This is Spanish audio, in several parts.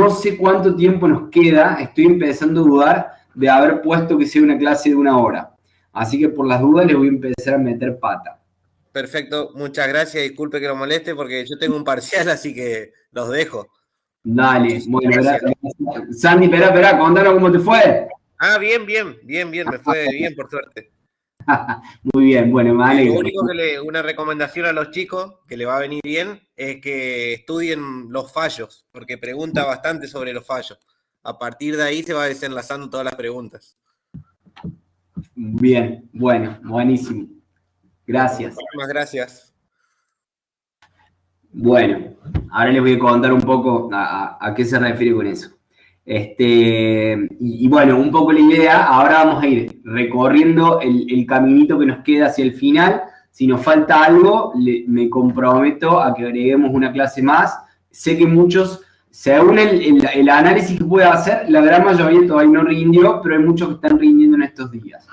no sé cuánto tiempo nos queda, estoy empezando a dudar de haber puesto que sea una clase de 1 hora. Así que por las dudas les voy a empezar a meter pata. Perfecto, muchas gracias, disculpe que lo moleste porque yo tengo un parcial, así que los dejo. Dale, bueno, Gracias. Sandy, espera, contanos cómo te fue. Bien, me fue bien por suerte. Muy bien, bueno, me Lo alegro. único una recomendación a los chicos que le va a venir bien es que estudien los fallos, porque pregunta bastante sobre los fallos. A partir de ahí se va desenlazando todas las preguntas. Bien, bueno, buenísimo. Gracias. Muchísimas gracias. Bueno, ahora les voy a contar un poco a qué se refiere con eso. Y bueno, un poco la idea, ahora vamos a ir recorriendo el caminito que nos queda hacia el final. Si nos falta algo, me comprometo a que agreguemos una clase más. Sé que muchos, según el análisis que pueda hacer, la gran mayoría todavía no rindió, pero hay muchos que están rindiendo en estos días.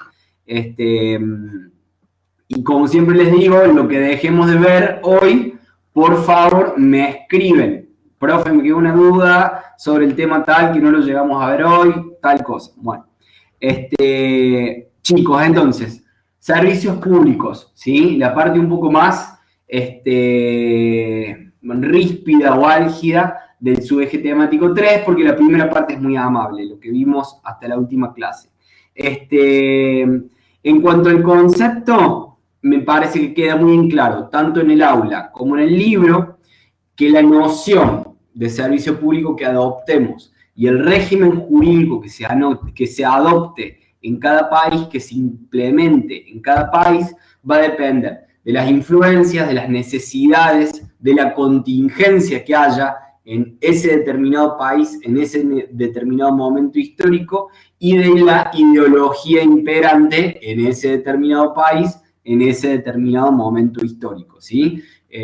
Y como siempre les digo, lo que dejemos de ver hoy, por favor, me escriben. Profe, me quedó una duda sobre el tema tal que no lo llegamos a ver hoy, tal cosa. Bueno, chicos, entonces, servicios públicos, ¿sí? La parte un poco más ríspida o álgida del subeje temático 3, porque la primera parte es muy amable, lo que vimos hasta la última clase. En cuanto al concepto, me parece que queda muy en claro, tanto en el aula como en el libro, que la noción de servicio público que adoptemos y el régimen jurídico que se adopte en cada país, que se implemente en cada país, va a depender de las influencias, de las necesidades, de la contingencia que haya en ese determinado país, en ese determinado momento histórico, y de la ideología imperante en ese determinado país, en ese determinado momento histórico, ¿sí?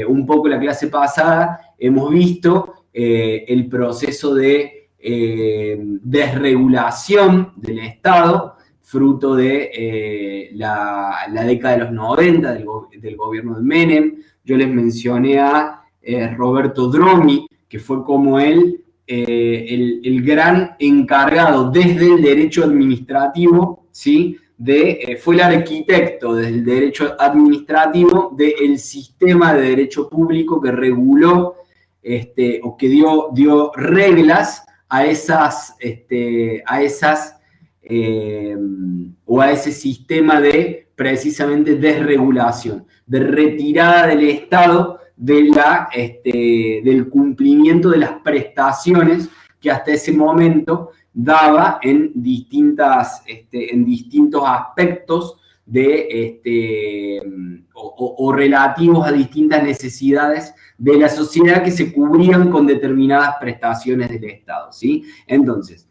Un poco la clase pasada hemos visto el proceso de desregulación del Estado, fruto de la década de los 90 del gobierno de Menem. Yo les mencioné a Roberto Dromi, que fue como él el gran encargado desde el derecho administrativo, ¿sí? Fue el arquitecto del derecho administrativo del sistema de derecho público que reguló o que dio reglas a ese sistema de precisamente desregulación, de retirada del Estado del cumplimiento de las prestaciones que hasta ese momento daba en distintos aspectos o relativos a distintas necesidades de la sociedad que se cubrían con determinadas prestaciones del Estado, ¿sí? Entonces,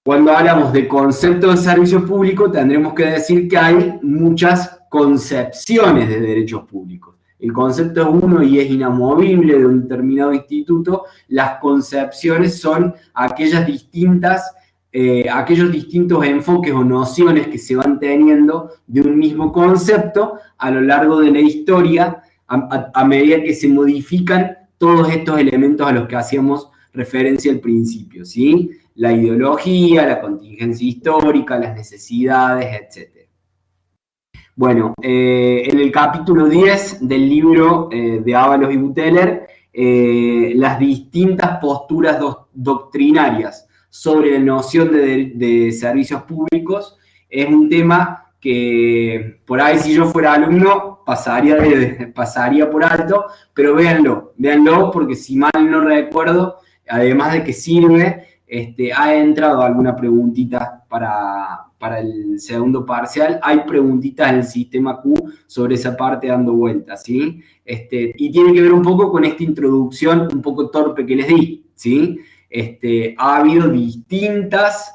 cuando hablamos de concepto de servicio público, tendremos que decir que hay muchas concepciones de derechos públicos. El concepto es uno y es inamovible de un determinado instituto. Las concepciones son aquellos distintos enfoques o nociones que se van teniendo de un mismo concepto a lo largo de la historia, a medida que se modifican todos estos elementos a los que hacíamos referencia al principio, ¿sí? La ideología, la contingencia histórica, las necesidades, etc. Bueno, en el capítulo 10 del libro de Ábalos y Buteler, las distintas posturas doctrinarias sobre la noción de servicios públicos es un tema que por ahí si yo fuera alumno pasaría por alto, pero véanlo porque si mal no recuerdo, además de que sirve, ha entrado alguna preguntita para el segundo parcial. Hay preguntitas en el sistema Q sobre esa parte dando vueltas, ¿sí? Y tiene que ver un poco con esta introducción un poco torpe que les di, ¿sí? Ha habido distintas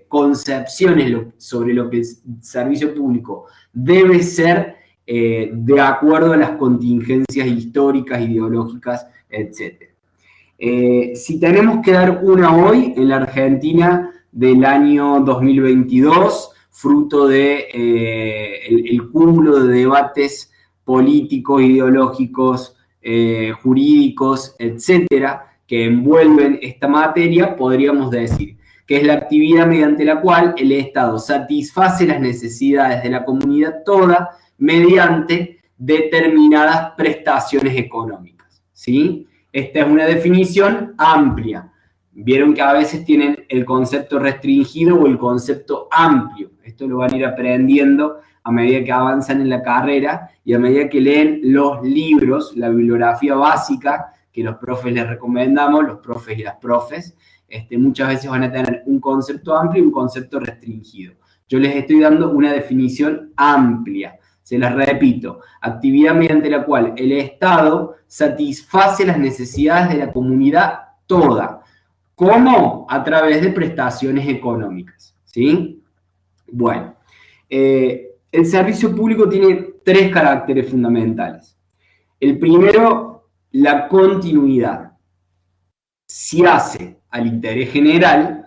concepciones sobre lo que el servicio público debe ser de acuerdo a las contingencias históricas, ideológicas, etc. Si tenemos que dar una hoy en la Argentina del año 2022, fruto de el cúmulo de debates políticos, ideológicos, jurídicos, etcétera, que envuelven esta materia, podríamos decir que es la actividad mediante la cual el Estado satisface las necesidades de la comunidad toda mediante determinadas prestaciones económicas, ¿sí? Esta es una definición amplia. Vieron que a veces tienen el concepto restringido o el concepto amplio. Esto lo van a ir aprendiendo a medida que avanzan en la carrera y a medida que leen los libros, la bibliografía básica que los profes les recomendamos, los profes y las profes, muchas veces van a tener un concepto amplio y un concepto restringido. Yo les estoy dando una definición amplia. Se las repito, actividad mediante la cual el Estado satisface las necesidades de la comunidad toda. ¿Cómo? A través de prestaciones económicas, ¿sí? Bueno, el servicio público tiene 3 caracteres fundamentales. El primero, la continuidad. Si hace al interés general,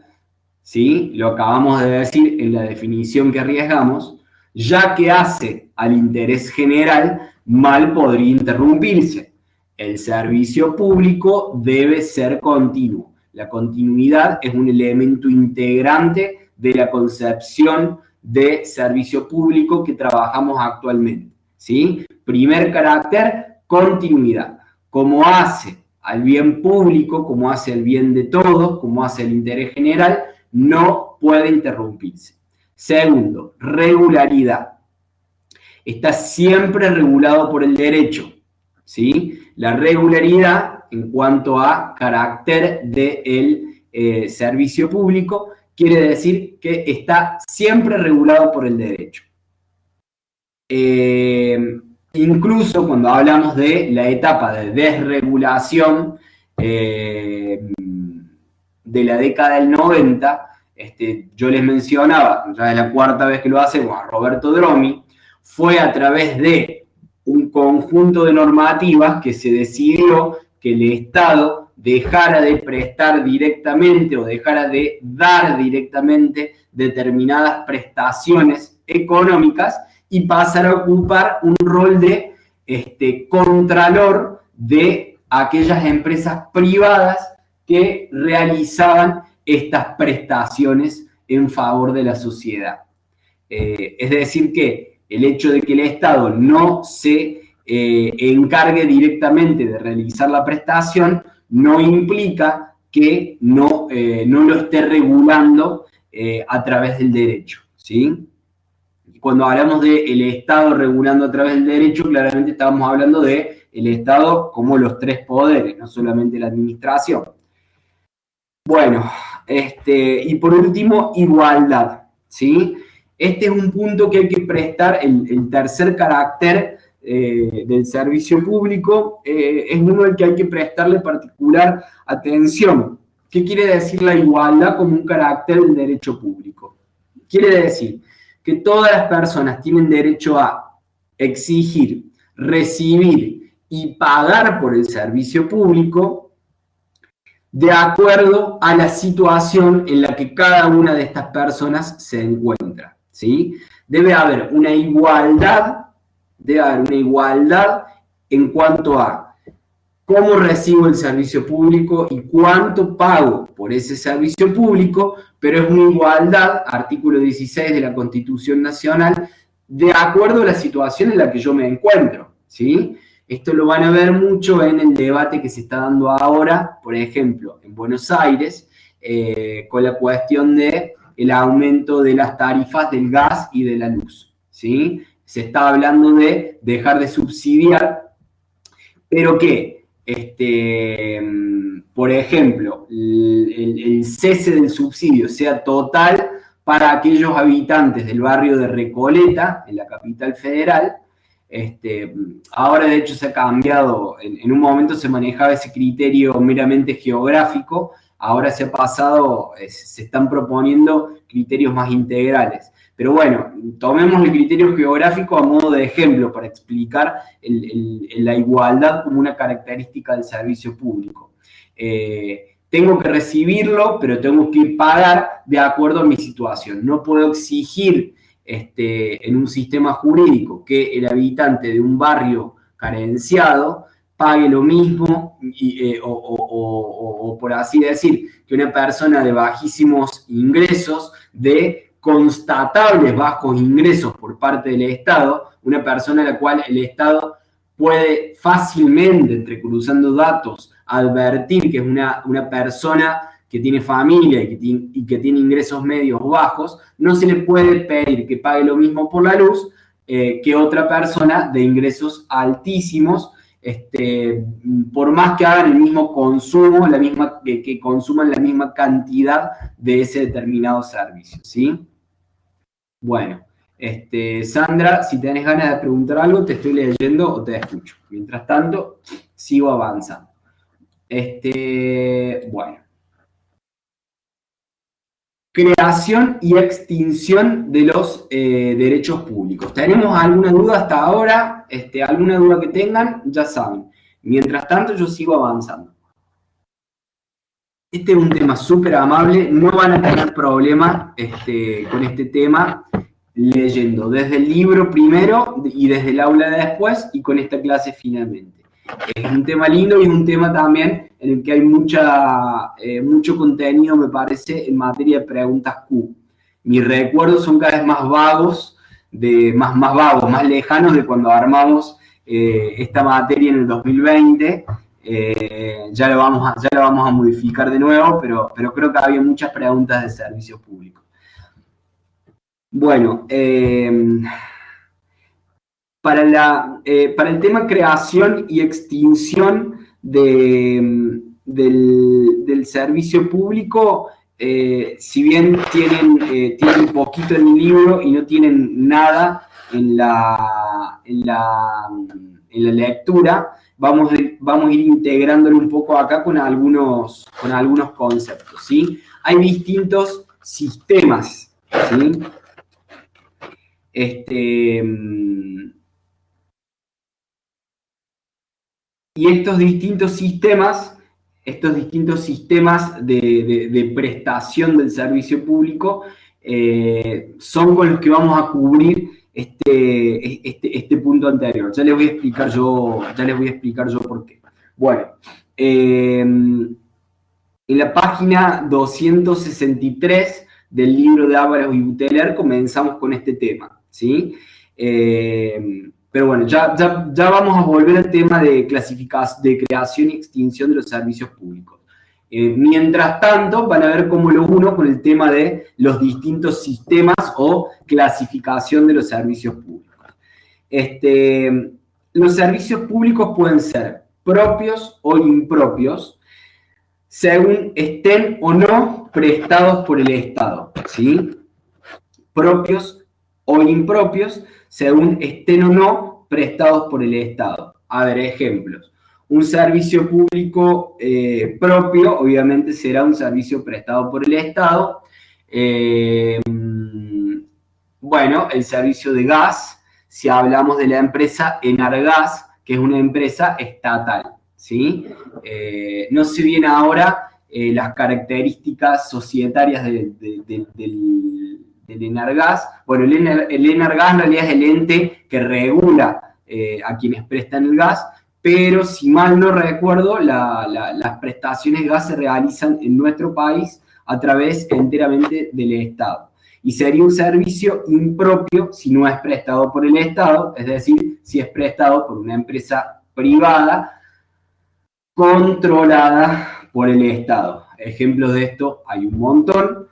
¿sí? Lo acabamos de decir en la definición que arriesgamos, ya que hace al interés general, mal podría interrumpirse. El servicio público debe ser continuo. La continuidad es un elemento integrante de la concepción de servicio público que trabajamos actualmente, ¿sí? Primer carácter, continuidad. Como hace al bien público, como hace el bien de todos, como hace el interés general, no puede interrumpirse. Segundo, regularidad. Está siempre regulado por el derecho, ¿sí? La regularidad en cuanto a carácter del servicio público quiere decir que está siempre regulado por el derecho. Incluso cuando hablamos de la etapa de desregulación de la década del 90, yo les mencionaba, ya es la 4ª vez que lo hacemos, a Roberto Dromi, fue a través de un conjunto de normativas que se decidió que el Estado dejara de prestar directamente o dejara de dar directamente determinadas prestaciones económicas y pasara a ocupar un rol de contralor de aquellas empresas privadas que realizaban estas prestaciones en favor de la sociedad. Es decir, que el hecho de que el Estado no se encargue directamente de realizar la prestación no implica que no lo esté regulando a través del derecho, ¿sí? Cuando hablamos del Estado regulando a través del derecho, claramente estamos hablando del Estado como los 3 poderes, no solamente la administración. Bueno, y por último, igualdad, ¿sí? Este es un punto que hay que prestar, el tercer carácter del servicio público, es uno al que hay que prestarle particular atención. ¿Qué quiere decir la igualdad como un carácter del derecho público? Quiere decir que todas las personas tienen derecho a exigir, recibir y pagar por el servicio público de acuerdo a la situación en la que cada una de estas personas se encuentra, ¿sí? Debe haber una igualdad en cuanto a cómo recibo el servicio público y cuánto pago por ese servicio público, pero es una igualdad, artículo 16 de la Constitución Nacional, de acuerdo a la situación en la que yo me encuentro, ¿sí? Esto lo van a ver mucho en el debate que se está dando ahora, por ejemplo, en Buenos Aires, con la cuestión del aumento de las tarifas del gas y de la luz, ¿sí? Se está hablando de dejar de subsidiar, pero que por ejemplo, el cese del subsidio sea total para aquellos habitantes del barrio de Recoleta, en la capital federal. Ahora de hecho se ha cambiado, en un momento se manejaba ese criterio meramente geográfico, ahora se ha pasado, se están proponiendo criterios más integrales. Pero bueno, tomemos el criterio geográfico a modo de ejemplo para explicar la igualdad como una característica del servicio público. Tengo que recibirlo, pero tengo que pagar de acuerdo a mi situación. No puedo exigir en un sistema jurídico que el habitante de un barrio carenciado pague lo mismo, o por así decir, que una persona de bajísimos ingresos, de constatables bajos ingresos por parte del Estado, una persona a la cual el Estado puede fácilmente, entrecruzando datos, advertir que es una persona que tiene familia y que tiene ingresos medios o bajos, no se le puede pedir que pague lo mismo por la luz que otra persona de ingresos altísimos, por más que hagan el mismo consumo, que consuman la misma cantidad de ese determinado servicio, ¿sí? Bueno, Sandra, si tenés ganas de preguntar algo, te estoy leyendo o te escucho. Mientras tanto, sigo avanzando. Bueno. Creación y extinción de los derechos públicos. ¿Tenemos alguna duda hasta ahora? ¿Alguna duda que tengan? Ya saben. Mientras tanto, yo sigo avanzando. Este es un tema súper amable. No van a tener problema con este tema leyendo desde el libro primero y desde el aula después y con esta clase finalmente. Es un tema lindo y es un tema también en el que hay mucho contenido, me parece, en materia de preguntas Q. Mis recuerdos son cada vez más vagos, más lejanos de cuando armamos esta materia en el 2020. Ya lo vamos a modificar de nuevo, pero creo que había muchas preguntas de servicios públicos. Bueno, para el tema creación y extinción del servicio público, si bien tienen poquito en el libro y no tienen nada en la lectura, vamos a ir integrándolo un poco acá con algunos conceptos, ¿sí? Hay distintos sistemas, ¿sí? Y estos distintos sistemas de prestación del servicio público son con los que vamos a cubrir este punto anterior. Ya les voy a explicar yo por qué. Bueno, en la página 263 del libro de Ávalos y Buteler comenzamos con este tema, ¿sí? Pero bueno, ya vamos a volver al tema de creación y extinción de los servicios públicos. Mientras tanto, van a ver cómo lo uno con el tema de los distintos sistemas o clasificación de los servicios públicos. Los servicios públicos pueden ser propios o impropios, según estén o no prestados por el Estado, ¿sí? Propios o impropios, según estén o no prestados por el Estado. A ver, ejemplos. Un servicio público propio, obviamente, será un servicio prestado por el Estado. Bueno, el servicio de gas, si hablamos de la empresa Enargas, que es una empresa estatal, ¿sí? No sé bien ahora las características societarias del Enargas. Bueno, el Enargas en realidad es el ente que regula a quienes prestan el gas, pero si mal no recuerdo, las prestaciones de gas se realizan en nuestro país a través enteramente del Estado. Y sería un servicio impropio si no es prestado por el Estado, es decir, si es prestado por una empresa privada controlada por el Estado. Ejemplos de esto hay un montón.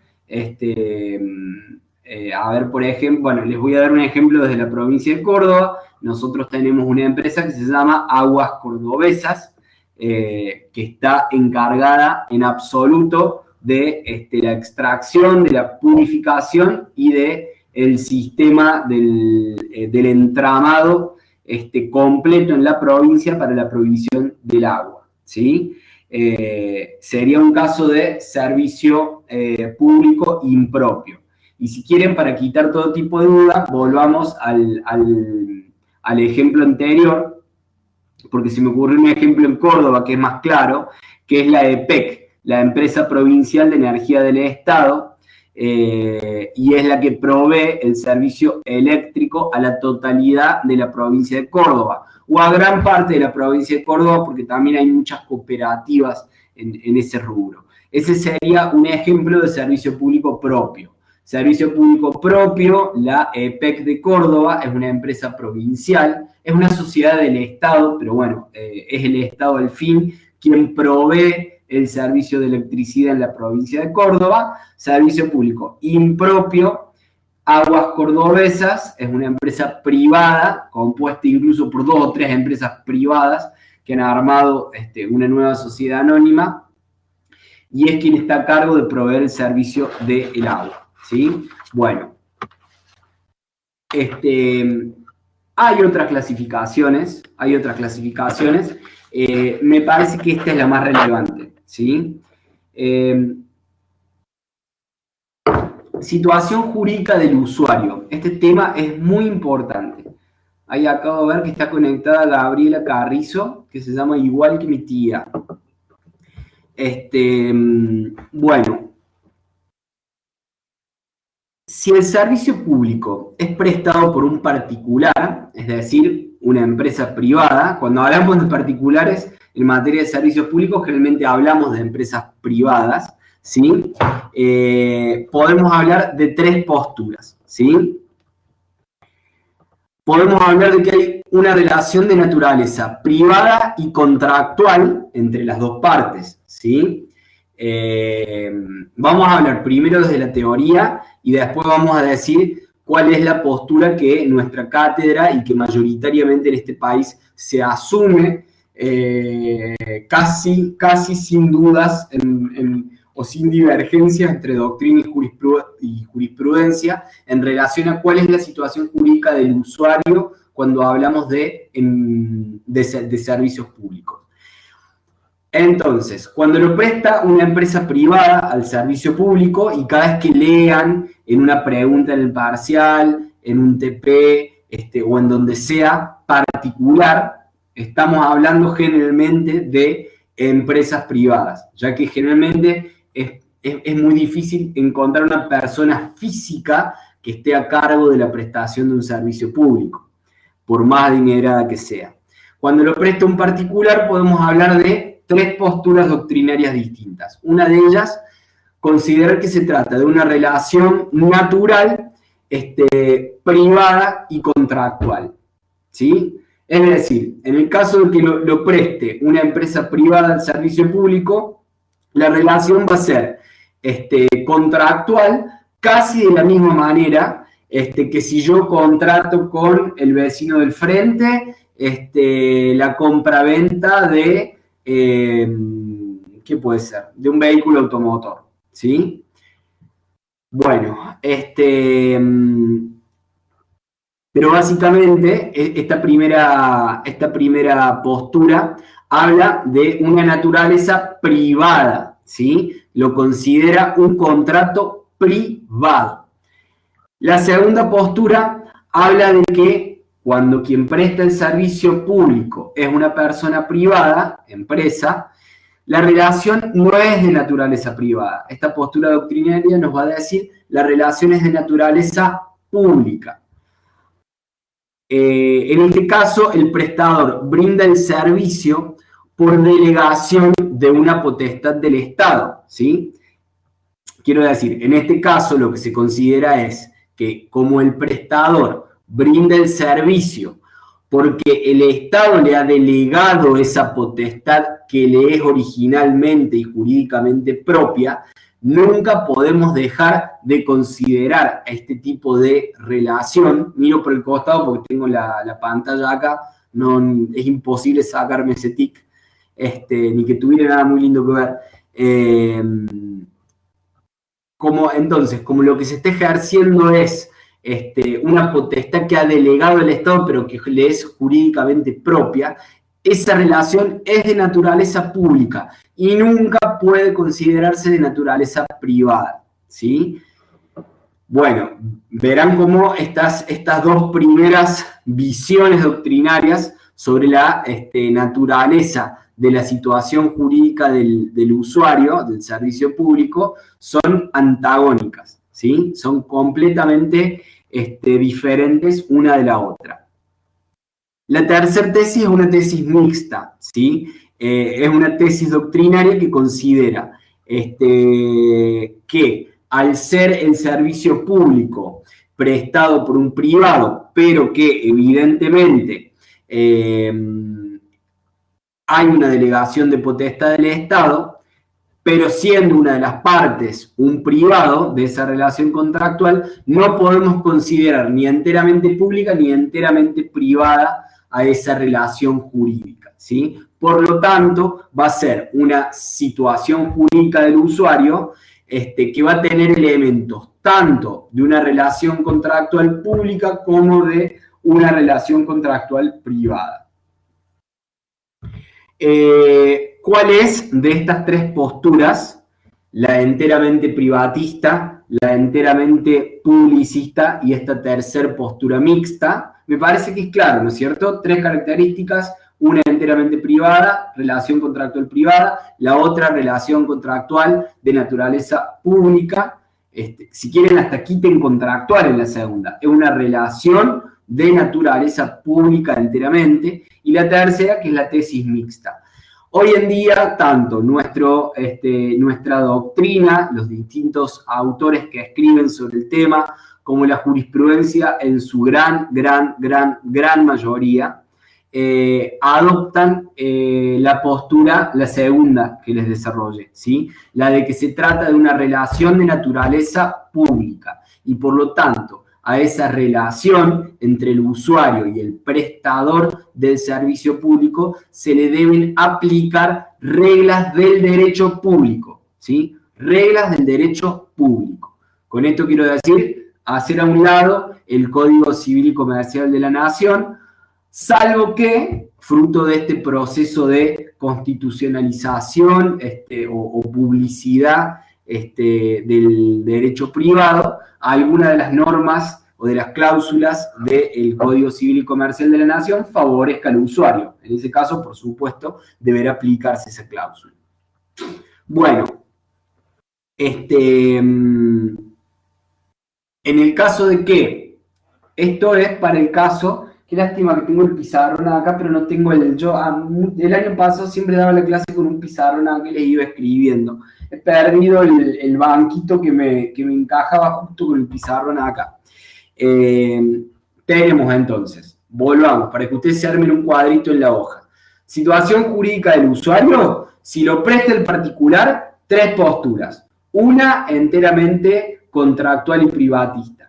A ver, por ejemplo, bueno, les voy a dar un ejemplo desde la provincia de Córdoba. Nosotros tenemos una empresa que se llama Aguas Cordobesas, que está encargada en absoluto de la extracción, de la purificación y del sistema del entramado completo en la provincia para la provisión del agua, ¿sí? Sería un caso de servicio público impropio. Y si quieren, para quitar todo tipo de duda, volvamos al ejemplo anterior, porque se me ocurrió un ejemplo en Córdoba que es más claro, que es la EPEC, la Empresa Provincial de Energía del Estado, y es la que provee el servicio eléctrico a la totalidad de la provincia de Córdoba. o a gran parte de la provincia de Córdoba, porque también hay muchas cooperativas en ese rubro. Ese sería un ejemplo de servicio público propio. Servicio público propio, la EPEC de Córdoba, es una empresa provincial, es una sociedad del Estado, pero bueno, es el Estado al fin quien provee el servicio de electricidad en la provincia de Córdoba. Servicio público impropio, Aguas Cordobesas, es una empresa privada, compuesta incluso por 2 o 3 empresas privadas que han armado una nueva sociedad anónima, y es quien está a cargo de proveer el servicio del agua, ¿sí? Bueno, hay otras clasificaciones, me parece que esta es la más relevante, ¿sí? Situación jurídica del usuario. Este tema es muy importante. Ahí acabo de ver que está conectada Gabriela Carrizo, que se llama igual que mi tía. Bueno, si el servicio público es prestado por un particular, es decir, una empresa privada, cuando hablamos de particulares en materia de servicios públicos, generalmente hablamos de empresas privadas, ¿sí? Podemos hablar de 3 posturas, ¿sí? Podemos hablar de que hay una relación de naturaleza privada y contractual entre las 2 partes, ¿sí? Vamos a hablar primero desde la teoría y después vamos a decir cuál es la postura que nuestra cátedra y que mayoritariamente en este país se asume casi sin dudas o sin divergencias entre doctrina y jurisprudencia en relación a cuál es la situación jurídica del usuario cuando hablamos de servicios públicos. Entonces, cuando lo presta una empresa privada al servicio público, y cada vez que lean en una pregunta en el parcial, en un TP, o en donde sea particular, estamos hablando generalmente de empresas privadas, ya que generalmente es muy difícil encontrar una persona física que esté a cargo de la prestación de un servicio público, por más adinerada que sea. Cuando lo presta un particular, podemos hablar de 3 posturas doctrinarias distintas. Una de ellas, considerar que se trata de una relación natural, privada y contractual, ¿sí? Es decir, en el caso de que lo preste una empresa privada al servicio público, la relación va a ser contractual, casi de la misma manera que si yo contrato con el vecino del frente la compraventa de, ¿qué puede ser? De un vehículo automotor, ¿sí? Bueno, pero básicamente esta primera postura habla de una naturaleza privada, ¿sí? Lo considera un contrato privado. La segunda postura habla de que cuando quien presta el servicio público es una persona privada, empresa, la relación no es de naturaleza privada. Esta postura doctrinaria nos va a decir la relación es de naturaleza pública. En este caso, el prestador brinda el servicio por delegación de una potestad del Estado, ¿sí? Quiero decir, en este caso lo que se considera es que como el prestador brinda el servicio porque el Estado le ha delegado esa potestad que le es originalmente y jurídicamente propia, nunca podemos dejar de considerar a este tipo de relación. Miro por el costado porque tengo la pantalla acá, no, es imposible sacarme ese tic, ni que tuviera nada muy lindo que ver. Entonces, como lo que se está ejerciendo es una potestad que ha delegado el Estado, pero que le es jurídicamente propia, esa relación es de naturaleza pública y nunca puede considerarse de naturaleza privada, ¿sí? Bueno, verán cómo estas 2 primeras visiones doctrinarias sobre la naturaleza de la situación jurídica del usuario, del servicio público, son antagónicas, ¿sí? Son completamente diferentes una de la otra. La tercera tesis es una tesis mixta, ¿sí? Es una tesis doctrinaria que considera que al ser el servicio público prestado por un privado, pero que evidentemente hay una delegación de potestad del Estado, pero siendo una de las partes un privado de esa relación contractual, no podemos considerar ni enteramente pública ni enteramente privada a esa relación jurídica, ¿sí? Por lo tanto, va a ser una situación jurídica del usuario que va a tener elementos tanto de una relación contractual pública como de una relación contractual privada. ¿Cuál es de estas tres posturas, la enteramente privatista, la enteramente publicista y esta tercera postura mixta? Me parece que es claro, ¿no es cierto? Tres características, una enteramente privada, relación contractual privada, la otra relación contractual de naturaleza pública, si quieren hasta quiten contractual en la segunda, es una relación de naturaleza pública enteramente, y la tercera que es la tesis mixta. Hoy en día, tanto nuestra doctrina, los distintos autores que escriben sobre el tema, como la jurisprudencia en su gran mayoría, adoptan la postura, la segunda que les desarrolle, ¿sí? La de que se trata de una relación de naturaleza pública y por lo tanto a esa relación entre el usuario y el prestador del servicio público se le deben aplicar reglas del derecho público, ¿sí? Reglas del derecho público. Con esto quiero decir, hacer a un lado el Código Civil y Comercial de la Nación, salvo que, fruto de este proceso de constitucionalización o publicidad del derecho privado, alguna de las normas o de las cláusulas del Código Civil y Comercial de la Nación favorezca al usuario. En ese caso, por supuesto, deberá aplicarse esa cláusula. Bueno, en el caso de que, esto es para el caso, qué lástima que tengo el pizarrón acá, pero no tengo el año pasado siempre daba la clase con un pizarrón acá que les iba escribiendo. He perdido el banquito que me encajaba justo con el pizarrón acá. Tenemos entonces, volvamos, para que ustedes se armen un cuadrito en la hoja. Situación jurídica del usuario, si lo presta el particular, tres posturas. Una enteramente contractual y privatista.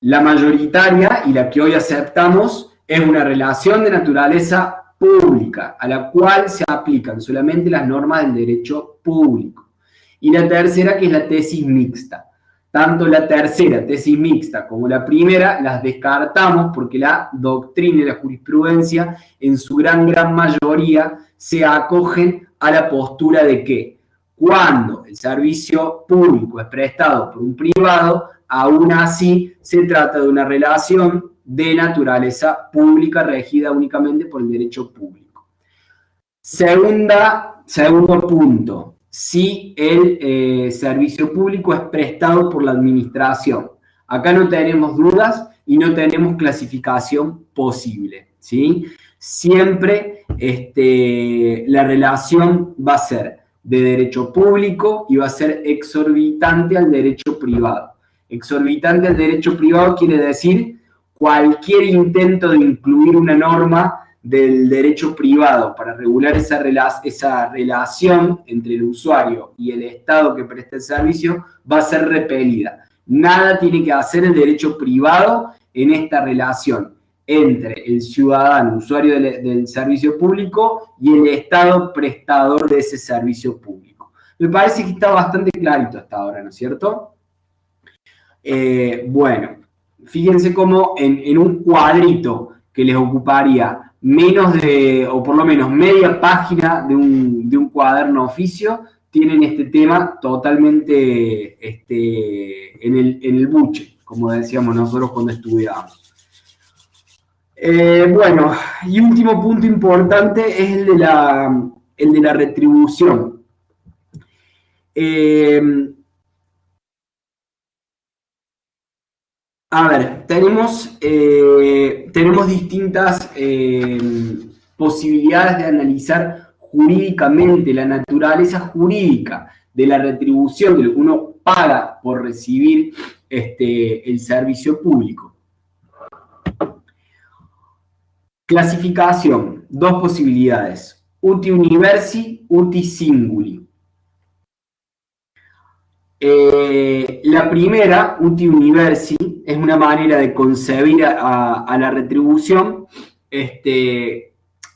La mayoritaria, y la que hoy aceptamos, es una relación de naturaleza pública, a la cual se aplican solamente las normas del derecho público. Y la tercera, que es la tesis mixta. Tanto la tercera, tesis mixta, como la primera, las descartamos porque la doctrina y la jurisprudencia, en su gran mayoría, se acogen a la postura de que cuando el servicio público es prestado por un privado, aún así se trata de una relación de naturaleza pública regida únicamente por el derecho público. Segundo punto, si el servicio público es prestado por la administración. Acá no tenemos dudas y no tenemos clasificación posible, ¿sí? Siempre la relación va a ser de derecho público y va a ser exorbitante al derecho privado. Exorbitante al derecho privado quiere decir cualquier intento de incluir una norma del derecho privado para regular esa relación entre el usuario y el Estado que presta el servicio va a ser repelida. Nada tiene que hacer el derecho privado en esta relación entre el ciudadano, usuario del servicio público, y el Estado prestador de ese servicio público. Me parece que está bastante clarito hasta ahora, ¿no es cierto? Bueno, fíjense cómo en un cuadrito que les ocuparía o por lo menos media página de un cuaderno oficio, tienen este tema totalmente en el buche, como decíamos nosotros cuando estudiábamos. Bueno, y último punto importante es el de la retribución. A ver, tenemos distintas posibilidades de analizar jurídicamente la naturaleza jurídica de la retribución de lo que uno paga por recibir el servicio público. Clasificación, dos posibilidades, uti universi, uti singuli. La primera, uti universi, es una manera de concebir a la retribución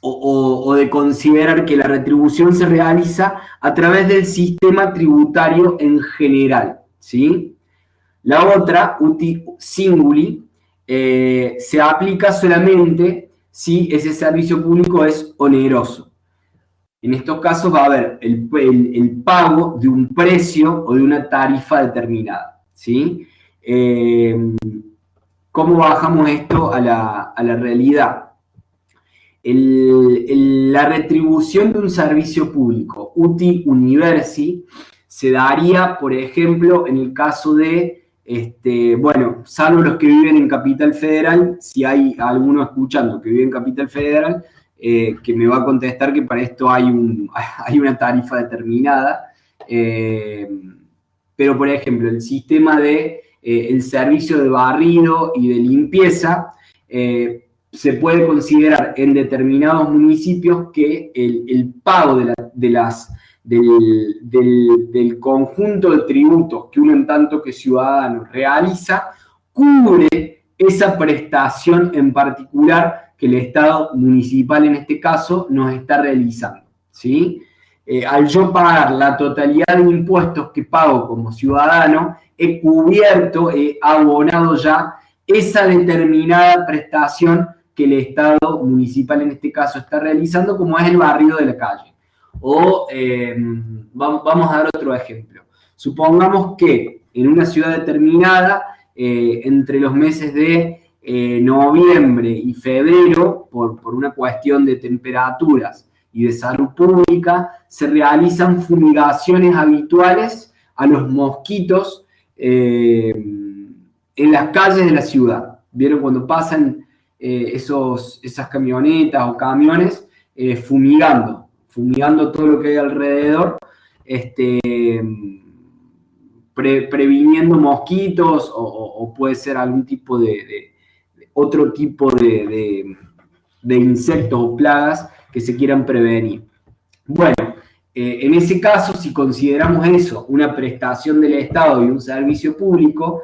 o de considerar que la retribución se realiza a través del sistema tributario en general, ¿sí? La otra, uti singuli, se aplica solamente si ese servicio público es oneroso. En estos casos va a haber el pago de un precio o de una tarifa determinada, ¿sí? ¿Cómo bajamos esto a la realidad? La retribución de un servicio público, uti universi, se daría, por ejemplo, en el caso de, bueno, salvo los que viven en Capital Federal, si hay alguno escuchando que vive en Capital Federal, que me va a contestar que para esto hay una tarifa determinada, pero por ejemplo, el sistema de el servicio de barrido y de limpieza se puede considerar en determinados municipios que el pago del conjunto de tributos que uno en tanto que ciudadano realiza cubre esa prestación en particular que el Estado municipal en este caso nos está realizando, ¿sí? Al yo pagar la totalidad de impuestos que pago como ciudadano, he cubierto, he abonado ya esa determinada prestación que el Estado municipal en este caso está realizando, como es el barrido de la calle. O vamos a dar otro ejemplo. Supongamos que en una ciudad determinada, entre los meses de noviembre y febrero, por una cuestión de temperaturas y de salud pública, se realizan fumigaciones habituales a los mosquitos en las calles de la ciudad. ¿Vieron cuando pasan esas camionetas o camiones fumigando todo lo que hay alrededor, previniendo mosquitos o puede ser algún tipo otro tipo de insectos o plagas que se quieran prevenir? Bueno, en ese caso, si consideramos eso una prestación del Estado y un servicio público,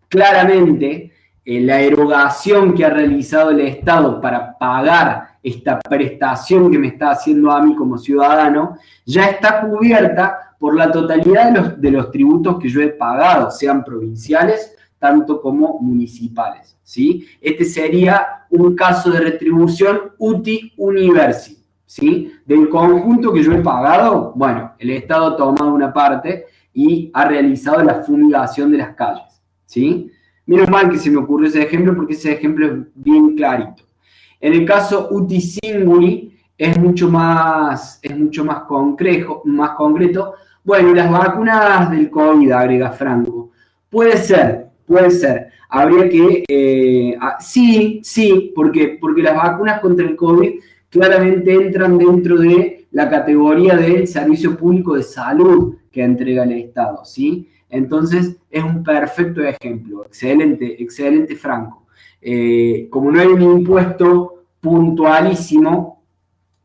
claramente la erogación que ha realizado el Estado para pagar esta prestación que me está haciendo a mí como ciudadano ya está cubierta por la totalidad de los tributos que yo he pagado, sean provinciales tanto como municipales, ¿sí? Este sería un caso de retribución uti universi, ¿sí? Del conjunto que yo he pagado, bueno, el Estado ha tomado una parte y ha realizado la fumigación de las calles, ¿sí? Menos mal que se me ocurrió ese ejemplo porque ese ejemplo es bien clarito. En el caso uti singuli es mucho más concreto. Bueno, las vacunas del COVID, agrega Franco. Puede ser. Habría que... sí, porque las vacunas contra el COVID claramente entran dentro de la categoría del servicio público de salud que entrega el Estado, ¿sí? Entonces, es un perfecto ejemplo. Excelente, Franco. Como no hay un impuesto puntualísimo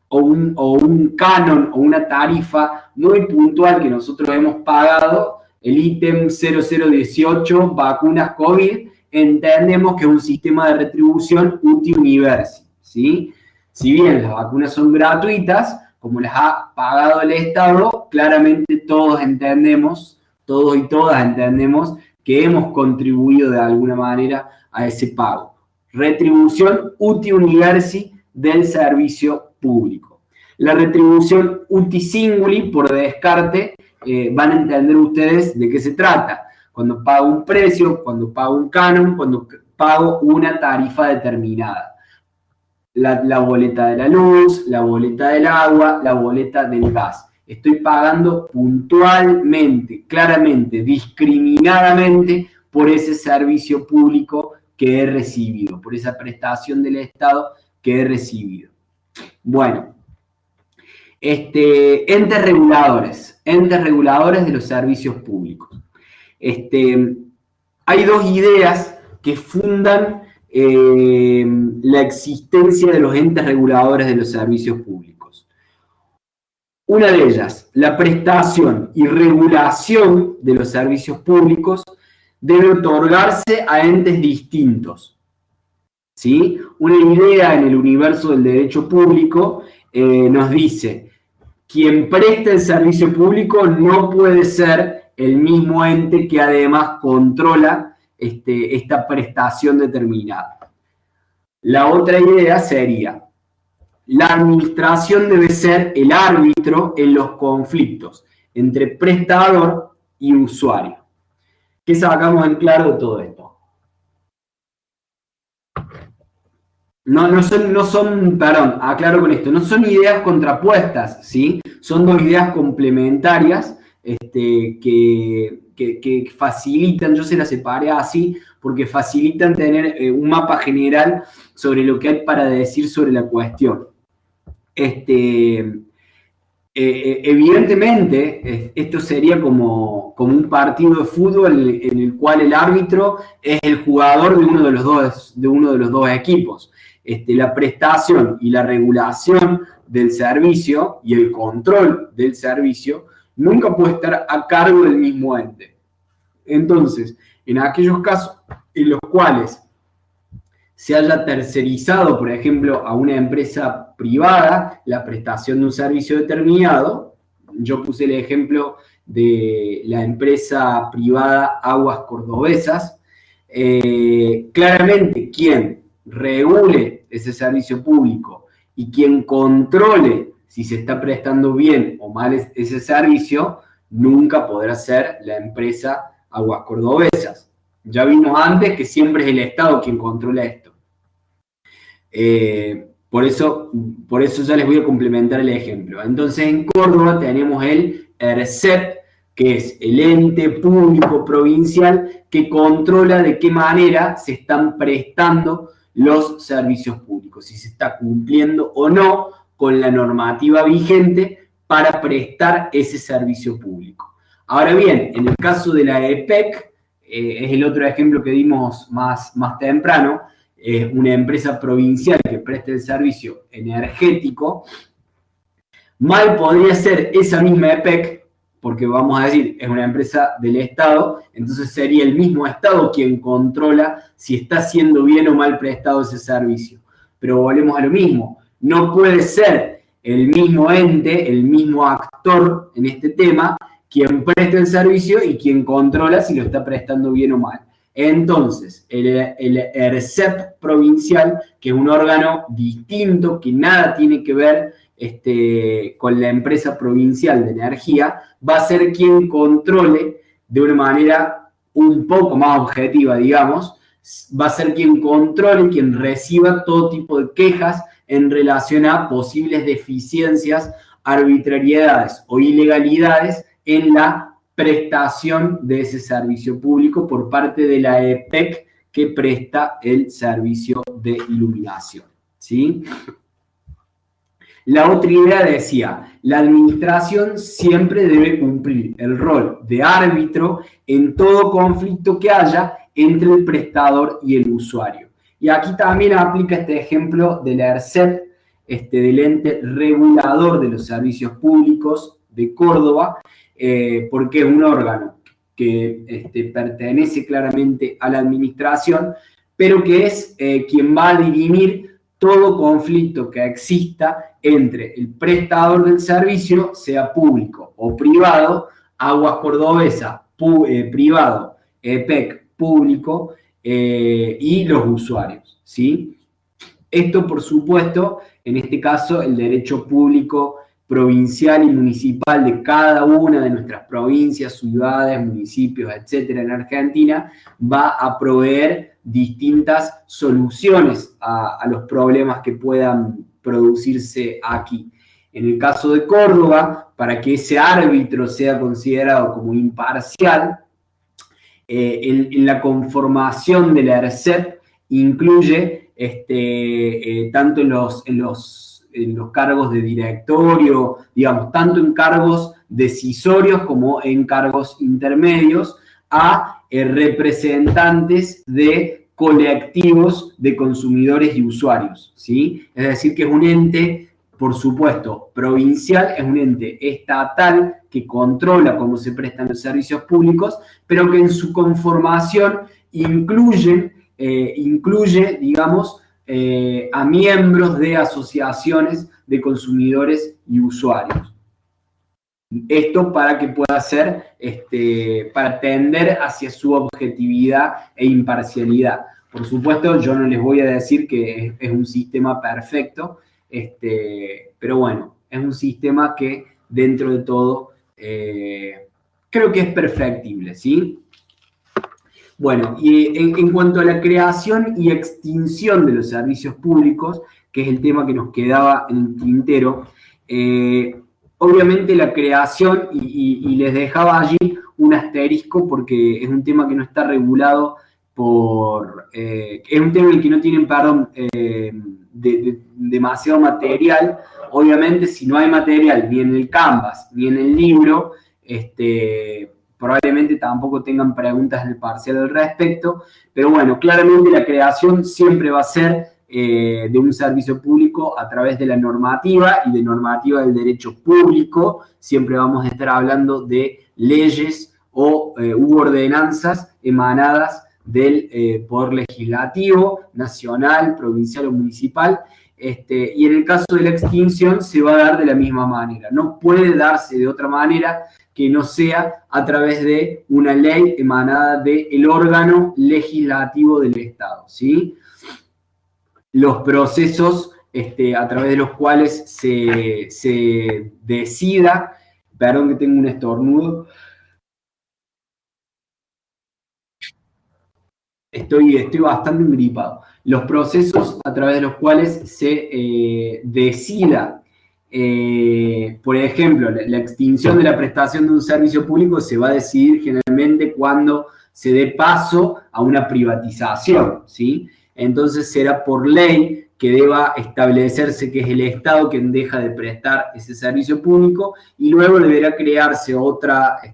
o un canon o una tarifa muy puntual que nosotros hemos pagado, el ítem 0018, vacunas COVID, entendemos que es un sistema de retribución uti universi, ¿sí? Si bien las vacunas son gratuitas, como las ha pagado el Estado, claramente todos y todas entendemos que hemos contribuido de alguna manera a ese pago. Retribución uti universi del servicio público. La retribución uti singuli, por descarte, van a entender ustedes de qué se trata. Cuando pago un precio, cuando pago un canon, cuando pago una tarifa determinada. La boleta de la luz, la boleta del agua, la boleta del gas. Estoy pagando puntualmente, claramente, discriminadamente por ese servicio público que he recibido, por esa prestación del Estado que he recibido. Bueno, entes reguladores de los servicios públicos. Hay dos ideas que fundan la existencia de los entes reguladores de los servicios públicos. Una de ellas, la prestación y regulación de los servicios públicos debe otorgarse a entes distintos. ¿Sí? Una idea en el universo del derecho público nos dice: quien presta el servicio público no puede ser el mismo ente que además controla esta prestación determinada. La otra idea sería: la administración debe ser el árbitro en los conflictos entre prestador y usuario. ¿Qué sacamos en claro de todo esto? Aclaro con esto, no son ideas contrapuestas, ¿sí? Son dos ideas complementarias que facilitan, yo se las separé así, porque facilitan tener un mapa general sobre lo que hay para decir sobre la cuestión. Evidentemente, esto sería como un partido de fútbol en el cual el árbitro es el jugador de uno de los dos equipos. La prestación y la regulación del servicio y el control del servicio nunca puede estar a cargo del mismo ente. Entonces, en aquellos casos en los cuales se haya tercerizado, por ejemplo, a una empresa privada la prestación de un servicio determinado, yo puse el ejemplo de la empresa privada Aguas Cordobesas, claramente quien regule ese servicio público y quien controle si se está prestando bien o mal ese servicio, nunca podrá ser la empresa Aguas Cordobesas. Ya vimos antes que siempre es el Estado quien controla esto. Por eso ya les voy a complementar el ejemplo. Entonces, en Córdoba tenemos el ERCEP, que es el ente público provincial que controla de qué manera se están prestando los servicios públicos, si se está cumpliendo o no con la normativa vigente para prestar ese servicio público. Ahora bien, en el caso de la EPEC, es el otro ejemplo que dimos más temprano, una empresa provincial que preste el servicio energético, mal podría ser esa misma EPEC, porque vamos a decir, es una empresa del Estado, entonces sería el mismo Estado quien controla si está siendo bien o mal prestado ese servicio. Pero volvemos a lo mismo, no puede ser el mismo ente, el mismo actor en este tema, quien presta el servicio y quien controla si lo está prestando bien o mal. Entonces, el ERCEP provincial, que es un órgano distinto, que nada tiene que ver con la empresa provincial de energía, va a ser quien controle de una manera un poco más objetiva, digamos, va a ser quien controle, quien reciba todo tipo de quejas en relación a posibles deficiencias, arbitrariedades o ilegalidades en la prestación de ese servicio público por parte de la EPEC que presta el servicio de iluminación, ¿sí? La otra idea decía, la administración siempre debe cumplir el rol de árbitro en todo conflicto que haya entre el prestador y el usuario. Y aquí también aplica este ejemplo de la ERCEP, del ente regulador de los servicios públicos de Córdoba, porque es un órgano que pertenece claramente a la administración, pero que es quien va a dirimir todo conflicto que exista entre el prestador del servicio, sea público o privado, Aguas Cordobesas, privado, EPEC, público, y los usuarios, ¿sí? Esto, por supuesto, en este caso, el derecho público provincial y municipal de cada una de nuestras provincias, ciudades, municipios, etcétera, en Argentina, va a proveer distintas soluciones a los problemas que puedan producirse aquí. En el caso de Córdoba, para que ese árbitro sea considerado como imparcial, en la conformación de la ERCEP incluye tanto en los cargos de directorio, digamos, tanto en cargos decisorios como en cargos intermedios, a representantes de colectivos de consumidores y usuarios, ¿sí? Es decir, que es un ente, por supuesto, provincial, es un ente estatal que controla cómo se prestan los servicios públicos, pero que en su conformación incluye, digamos, a miembros de asociaciones de consumidores y usuarios. Esto para que pueda ser, para tender hacia su objetividad e imparcialidad. Por supuesto, yo no les voy a decir que es un sistema perfecto, pero bueno, es un sistema que dentro de todo creo que es perfectible, ¿sí? Bueno, y en cuanto a la creación y extinción de los servicios públicos, que es el tema que nos quedaba en el tintero, obviamente la creación, y les dejaba allí un asterisco porque es un tema que no está regulado es un tema en el que no tienen, perdón, demasiado material. Obviamente, si no hay material ni en el Canvas ni en el libro, probablemente tampoco tengan preguntas en el parcial al respecto, pero bueno, claramente la creación siempre va a ser de un servicio público a través de la normativa y de normativa del derecho público. Siempre vamos a estar hablando de leyes u ordenanzas emanadas del Poder Legislativo, nacional, provincial o municipal, y en el caso de la extinción se va a dar de la misma manera. No puede darse de otra manera que no sea a través de una ley emanada del órgano legislativo del Estado, ¿sí? Los procesos a través de los cuales se decida, perdón que tengo un estornudo, estoy bastante engripado. Los procesos a través de los cuales se decida, por ejemplo, la extinción de la prestación de un servicio público se va a decidir generalmente cuando se dé paso a una privatización, ¿sí? Entonces será por ley que deba establecerse que es el Estado quien deja de prestar ese servicio público y luego deberá crearse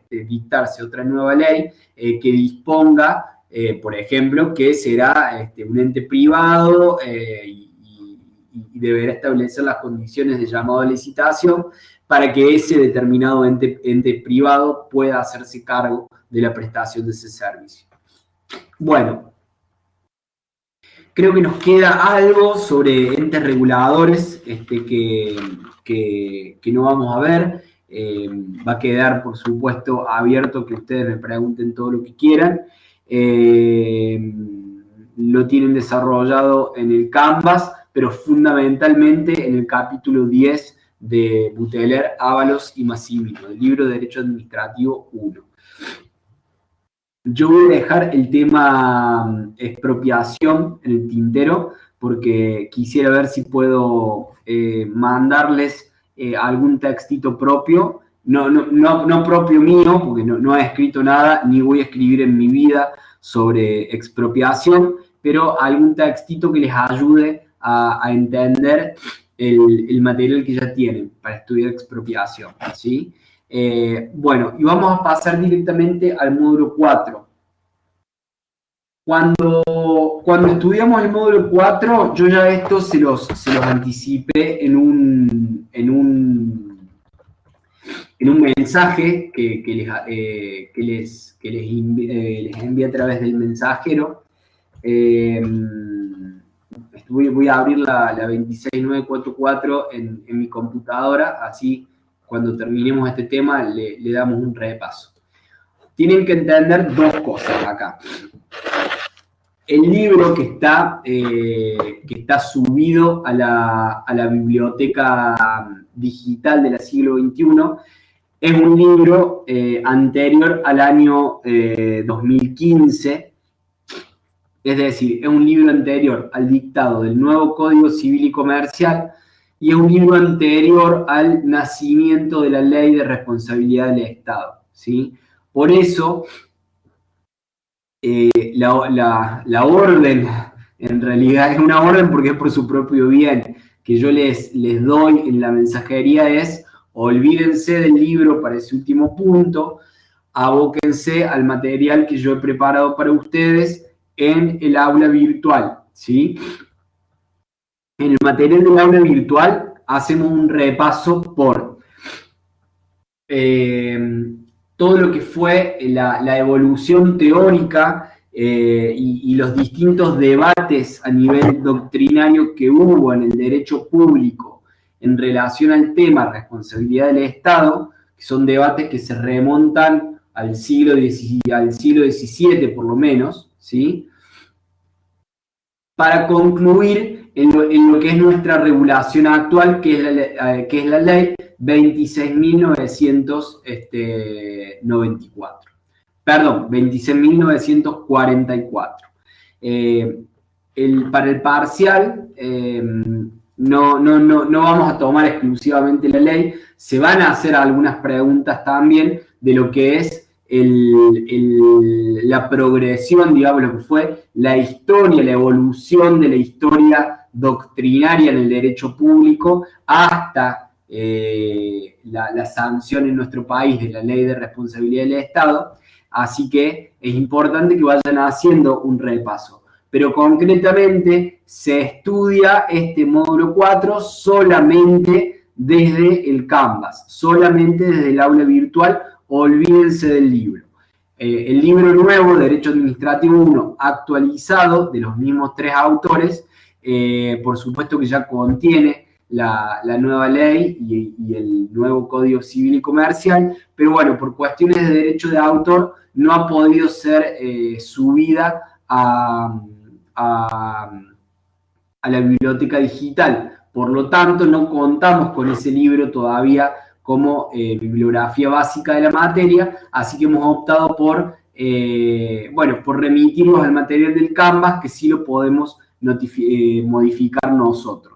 dictarse otra nueva ley que disponga, por ejemplo, que será un ente privado y deberá establecer las condiciones de llamado a licitación para que ese determinado ente privado pueda hacerse cargo de la prestación de ese servicio. Bueno, creo que nos queda algo sobre entes reguladores que no vamos a ver. Va a quedar, por supuesto, abierto que ustedes me pregunten todo lo que quieran. Lo tienen desarrollado en el Canvas, pero fundamentalmente en el capítulo 10 de Buteler, Ábalos y Massimino, del libro de Derecho Administrativo 1. Yo voy a dejar el tema expropiación en el tintero porque quisiera ver si puedo mandarles algún textito propio, no propio mío, porque no he escrito nada, ni voy a escribir en mi vida sobre expropiación, pero algún textito que les ayude a entender el material que ya tienen para estudiar expropiación, ¿sí? Bueno, y vamos a pasar directamente al módulo 4. Cuando estudiamos el módulo 4, yo ya esto se los anticipé en un mensaje que les envié a través del mensajero. Voy a abrir la 26944 en mi computadora, así cuando terminemos este tema le damos un repaso. Tienen que entender dos cosas acá. El libro que está subido a la biblioteca digital del siglo XXI es un libro anterior al año 2015, es decir, es un libro anterior al dictado del nuevo Código Civil y Comercial y es un libro anterior al nacimiento de la Ley de Responsabilidad del Estado, ¿sí? Por eso, la orden, en realidad es una orden porque es por su propio bien, que yo les doy en la mensajería es: olvídense del libro para ese último punto, abóquense al material que yo he preparado para ustedes en el aula virtual, ¿sí? En el material del aula virtual hacemos un repaso por todo lo que fue la evolución teórica y los distintos debates a nivel doctrinario que hubo en el derecho público en relación al tema responsabilidad del Estado, que son debates que se remontan al siglo XVII por lo menos, ¿sí? Para concluir en lo que es nuestra regulación actual, que es la ley 26.994. Perdón, 26.944. Para el parcial, no vamos a tomar exclusivamente la ley, se van a hacer algunas preguntas también de lo que es la progresión, digamos, lo que fue la historia, la evolución de la historia doctrinaria en el derecho público hasta la sanción en nuestro país de la Ley de Responsabilidad del Estado. Así que es importante que vayan haciendo un repaso. Pero concretamente se estudia este módulo 4 solamente desde el Canvas, solamente desde el aula virtual. Olvídense del libro. El libro nuevo, Derecho Administrativo 1, actualizado, de los mismos 3 autores, por supuesto que ya contiene la nueva ley y el nuevo Código Civil y Comercial, pero bueno, por cuestiones de derecho de autor no ha podido ser subida a la biblioteca digital. Por lo tanto, no contamos con ese libro todavía como bibliografía básica de la materia, así que hemos optado por remitirnos al material del Canvas, que sí lo podemos modificar nosotros.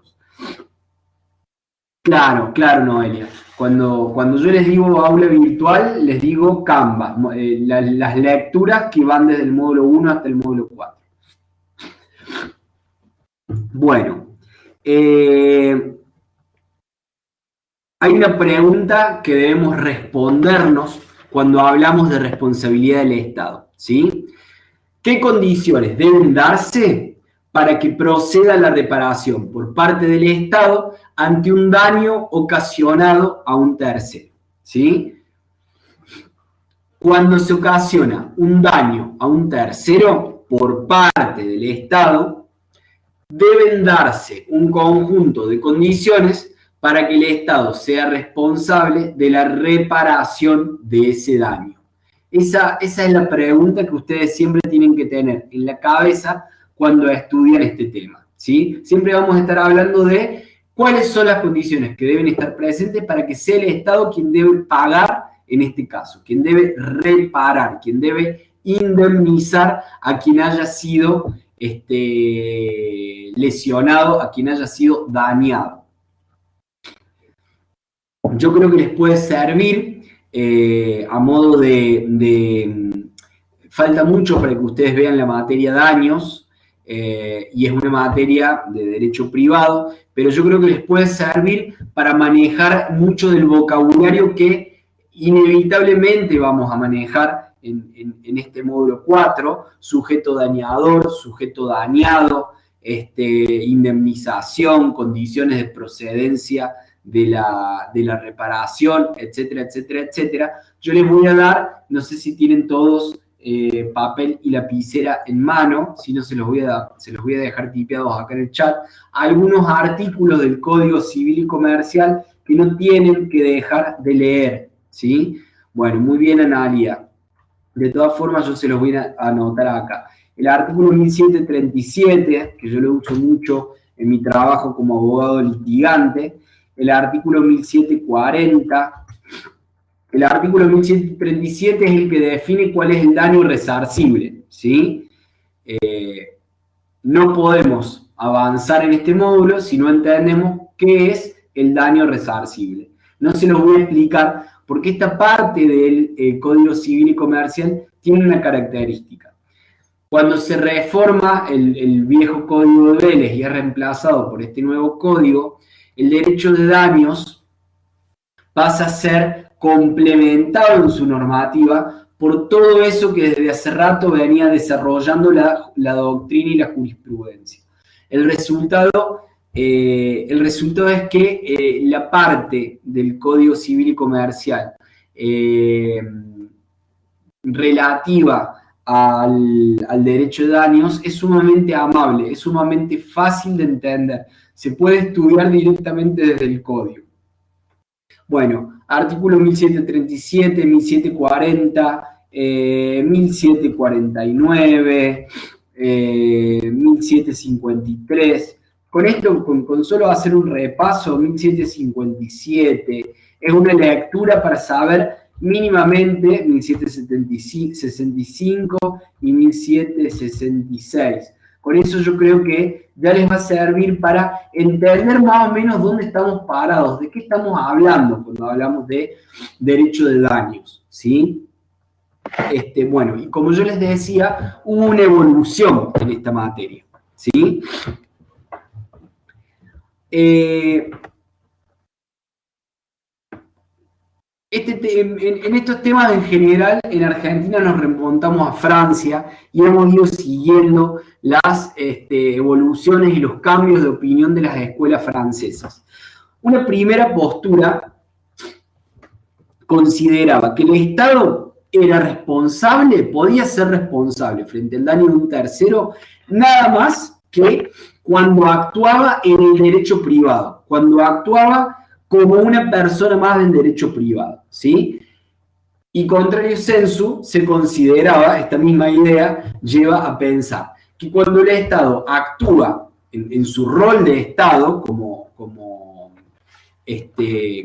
Claro, Noelia. Cuando yo les digo aula virtual, les digo Canvas, las lecturas que van desde el módulo 1 hasta el módulo 4. Bueno, hay una pregunta que debemos respondernos cuando hablamos de responsabilidad del Estado, ¿sí? ¿Qué condiciones deben darse para que proceda la reparación por parte del Estado ante un daño ocasionado a un tercero, ¿sí? Cuando se ocasiona un daño a un tercero por parte del Estado, deben darse un conjunto de condiciones para que el Estado sea responsable de la reparación de ese daño. Esa es la pregunta que ustedes siempre tienen que tener en la cabeza cuando estudian este tema, ¿sí? Siempre vamos a estar hablando de cuáles son las condiciones que deben estar presentes para que sea el Estado quien debe pagar en este caso, quien debe reparar, quien debe indemnizar a quien haya sido lesionado, a quien haya sido dañado. Yo creo que les puede servir a modo falta mucho para que ustedes vean la materia daños, y es una materia de derecho privado, pero yo creo que les puede servir para manejar mucho del vocabulario que inevitablemente vamos a manejar en este módulo 4, sujeto dañador, sujeto dañado, indemnización, condiciones de procedencia de la reparación, etcétera, etcétera, etcétera. Yo les voy a dar, no sé si tienen todos papel y lapicera en mano, si no se los voy a dejar tipeados acá en el chat, algunos artículos del Código Civil y Comercial que no tienen que dejar de leer, ¿sí? Bueno, muy bien, Analia. De todas formas, yo se los voy a anotar acá. El artículo 1737, que yo lo uso mucho en mi trabajo como abogado litigante, el artículo 1740, el artículo 1737 es el que define cuál es el daño resarcible, ¿sí? No podemos avanzar en este módulo si no entendemos qué es el daño resarcible. No se los voy a explicar porque esta parte del Código Civil y Comercial tiene una característica. Cuando se reforma el viejo código de Vélez y es reemplazado por este nuevo código, el derecho de daños pasa a ser complementado en su normativa por todo eso que desde hace rato venía desarrollando la doctrina y la jurisprudencia. El resultado es que la parte del Código Civil y Comercial relativa al derecho de daños es sumamente amable, es sumamente fácil de entender. Se puede estudiar directamente desde el código. Bueno, artículo 1737, 1740, 1749, 1753. Con esto, con solo hacer un repaso, 1757, es una lectura para saber mínimamente 1765 y 1766. Con eso yo creo que ya les va a servir para entender más o menos dónde estamos parados, de qué estamos hablando cuando hablamos de derecho de daños, ¿sí? Bueno, y como yo les decía, hubo una evolución en esta materia, ¿sí? En estos temas en general, en Argentina nos remontamos a Francia y hemos ido siguiendo las evoluciones y los cambios de opinión de las escuelas francesas. Una primera postura consideraba que el Estado era responsable, podía ser responsable frente al daño de un tercero, nada más que cuando actuaba en el derecho privado, cuando actuaba como una persona más del derecho privado, ¿sí? Y contrario sensu, se consideraba, esta misma idea lleva a pensar que cuando el Estado actúa en su rol de Estado,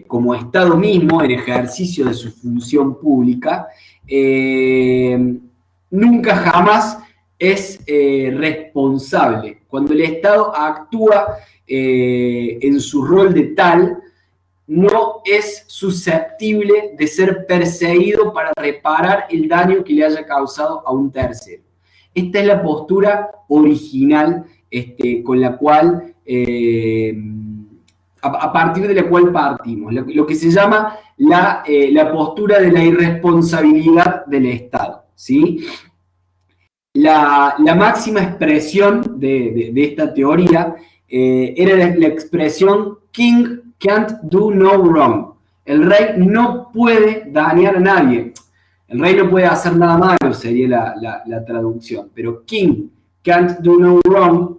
como Estado mismo, en ejercicio de su función pública, nunca jamás es responsable. Cuando el Estado actúa en su rol de tal, no es susceptible de ser perseguido para reparar el daño que le haya causado a un tercero. Esta es la postura original con la cual, a partir de la cual partimos, lo que se llama la postura de la irresponsabilidad del Estado, ¿sí? La máxima expresión de esta teoría era la expresión King can't do no wrong. El rey no puede dañar a nadie. El rey no puede hacer nada malo, sería la traducción. Pero King can't do no wrong,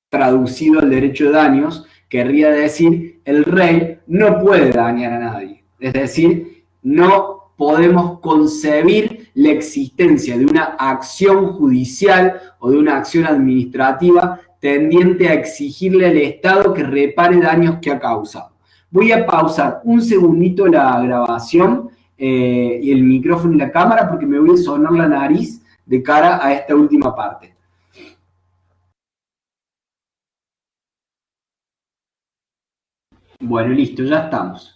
traducido al derecho de daños, querría decir el rey no puede dañar a nadie. Es decir, no podemos concebir la existencia de una acción judicial o de una acción administrativa tendiente a exigirle al Estado que repare daños que ha causado. Voy a pausar un segundito la grabación y el micrófono y la cámara porque me voy a sonar la nariz de cara a esta última parte. Bueno, listo, ya estamos.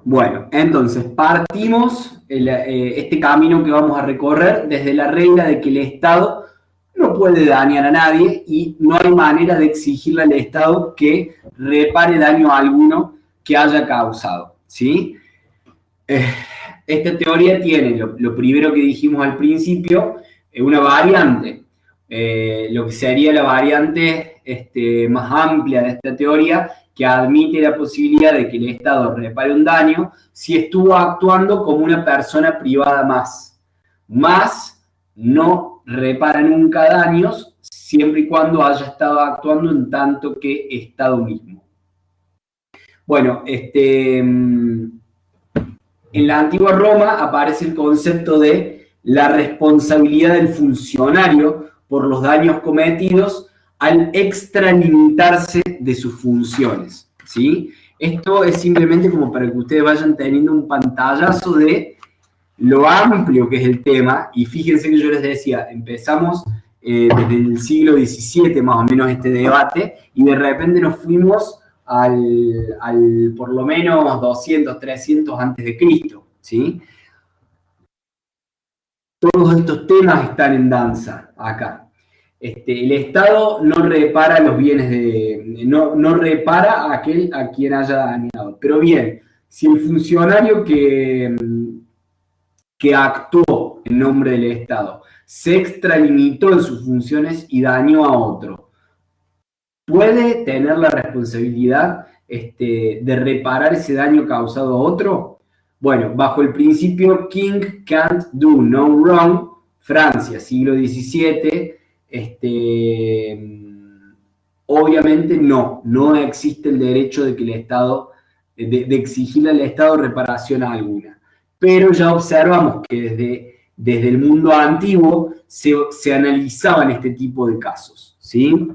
Bueno, entonces partimos este camino que vamos a recorrer desde la regla de que el Estado no puede dañar a nadie y no hay manera de exigirle al Estado que repare daño alguno que haya causado, ¿sí? Esta teoría tiene, lo primero que dijimos al principio, una variante. Lo que sería la variante más amplia de esta teoría, que admite la posibilidad de que el Estado repare un daño si estuvo actuando como una persona privada más. Más no repara nunca daños siempre y cuando haya estado actuando en tanto que Estado mismo. Bueno, en la antigua Roma aparece el concepto de la responsabilidad del funcionario por los daños cometidos al extralimitarse de sus funciones, ¿sí? Esto es simplemente como para que ustedes vayan teniendo un pantallazo de lo amplio que es el tema, y fíjense que yo les decía, empezamos desde el siglo XVII más o menos este debate, y de repente nos fuimos al por lo menos 200, 300 antes de Cristo, ¿sí? todos estos temas están en danza acá. El Estado no repara los bienes no repara a aquel a quien haya dañado. Pero bien, si el funcionario que actuó en nombre del Estado se extralimitó en sus funciones y dañó a otro, ¿puede tener la responsabilidad de reparar ese daño causado a otro? Bueno, bajo el principio King can't do no wrong, Francia, siglo XVII, obviamente no existe el derecho de que el Estado, de exigirle al Estado reparación alguna. Pero ya observamos que desde el mundo antiguo se analizaban este tipo de casos, ¿sí?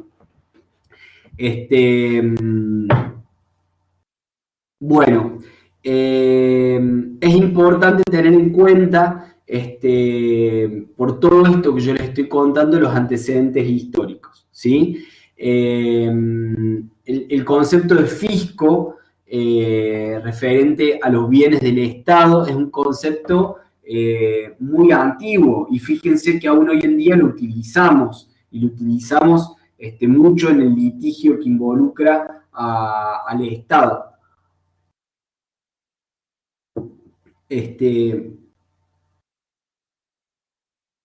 Bueno, es importante tener en cuenta, por todo esto que yo les estoy contando, los antecedentes históricos, ¿sí? El concepto de fisco referente a los bienes del Estado es un concepto muy antiguo, y fíjense que aún hoy en día lo utilizamos, y lo utilizamos mucho en el litigio que involucra al Estado.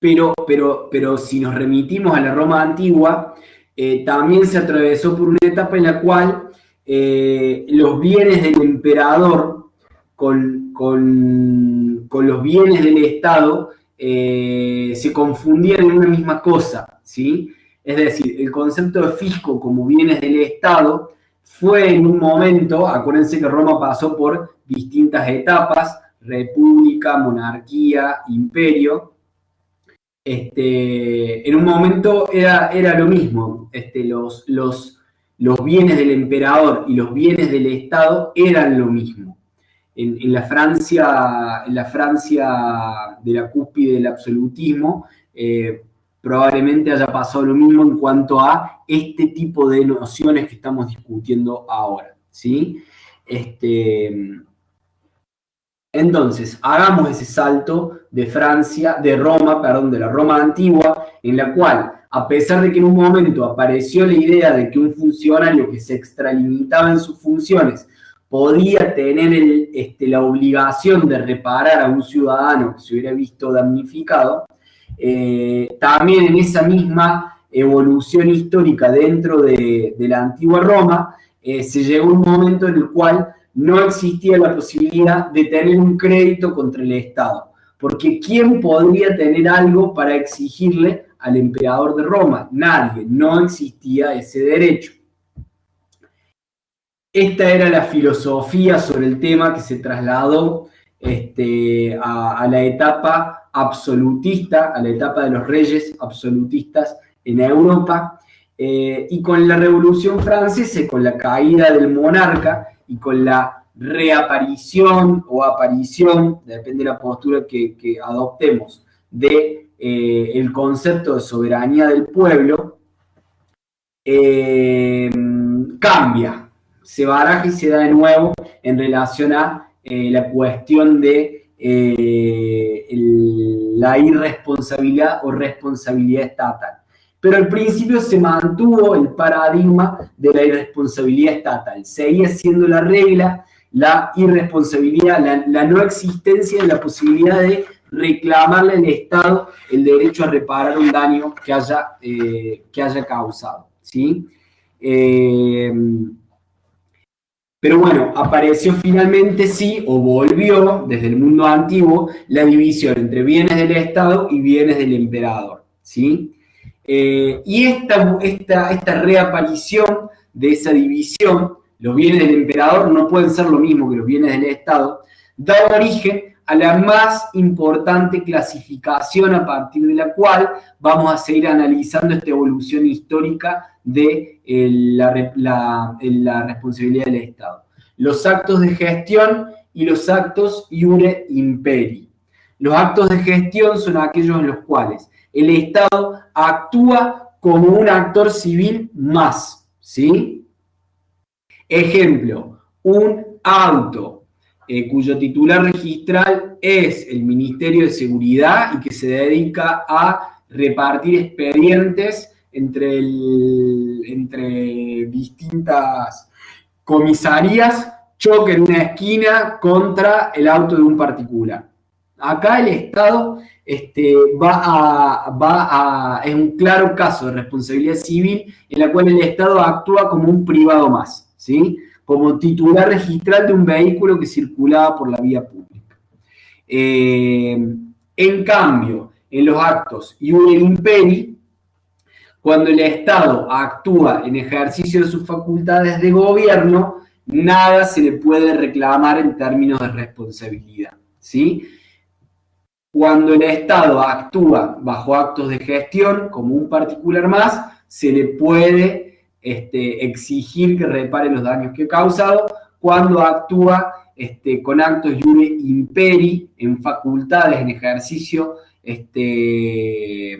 Pero si nos remitimos a la Roma antigua, también se atravesó por una etapa en la cual los bienes del emperador con los bienes del Estado se confundían en una misma cosa, ¿sí? Es decir, el concepto de fisco como bienes del Estado fue en un momento, acuérdense que Roma pasó por distintas etapas, república, monarquía, imperio. En un momento era lo mismo, los bienes del emperador y los bienes del Estado eran lo mismo. En la Francia de la cúspide del absolutismo, probablemente haya pasado lo mismo en cuanto a este tipo de nociones que estamos discutiendo ahora, ¿sí? Entonces, hagamos ese salto de la Roma antigua, en la cual, a pesar de que en un momento apareció la idea de que un funcionario que se extralimitaba en sus funciones podía tener la obligación de reparar a un ciudadano que se hubiera visto damnificado, también en esa misma evolución histórica dentro de la antigua Roma, se llegó un momento en el cual no existía la posibilidad de tener un crédito contra el Estado, porque ¿quién podría tener algo para exigirle al emperador de Roma? Nadie, no existía ese derecho. Esta era la filosofía sobre el tema que se trasladó a la etapa absolutista, a la etapa de los reyes absolutistas en Europa, y con la Revolución Francesa, con la caída del monarca y con la reaparición o aparición, depende de la postura que adoptemos, de el concepto de soberanía del pueblo, cambia, se baraja y se da de nuevo en relación a la cuestión de la irresponsabilidad o responsabilidad estatal. Pero al principio se mantuvo el paradigma de la irresponsabilidad estatal. Seguía siendo la regla, la irresponsabilidad, la no existencia de la posibilidad de reclamarle al Estado el derecho a reparar un daño que haya causado, ¿sí? Pero bueno, apareció finalmente, sí, o volvió desde el mundo antiguo, la división entre bienes del Estado y bienes del emperador, ¿sí? Y esta reaparición de esa división, los bienes del emperador no pueden ser lo mismo que los bienes del Estado, da origen a la más importante clasificación a partir de la cual vamos a seguir analizando esta evolución histórica de la responsabilidad del Estado. Los actos de gestión y los actos iure imperi. Los actos de gestión son aquellos en los cuales el Estado actúa como un actor civil más, ¿sí? Ejemplo, un auto cuyo titular registral es el Ministerio de Seguridad y que se dedica a repartir expedientes entre distintas comisarías, choque en una esquina contra el auto de un particular. Acá el Estado es un claro caso de responsabilidad civil en la cual el Estado actúa como un privado más, ¿sí? Como titular registral de un vehículo que circulaba por la vía pública. En cambio, en los actos iure imperi, cuando el Estado actúa en ejercicio de sus facultades de gobierno, nada se le puede reclamar en términos de responsabilidad, ¿sí? Cuando el Estado actúa bajo actos de gestión, como un particular más, se le puede exigir que repare los daños que ha causado. Cuando actúa con actos iure imperi, en facultades, en ejercicio de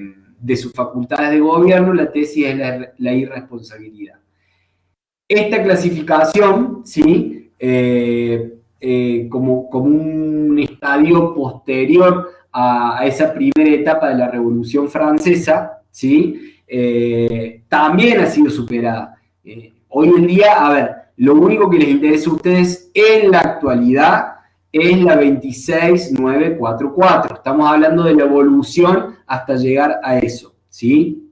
sus facultades de gobierno, la tesis es la irresponsabilidad. Esta clasificación, ¿sí? Como un estadio posterior a esa primera etapa de la Revolución Francesa, ¿sí? También ha sido superada. Hoy en día, a ver, lo único que les interesa a ustedes en la actualidad es la 26944. Estamos hablando de la evolución hasta llegar a eso, ¿sí?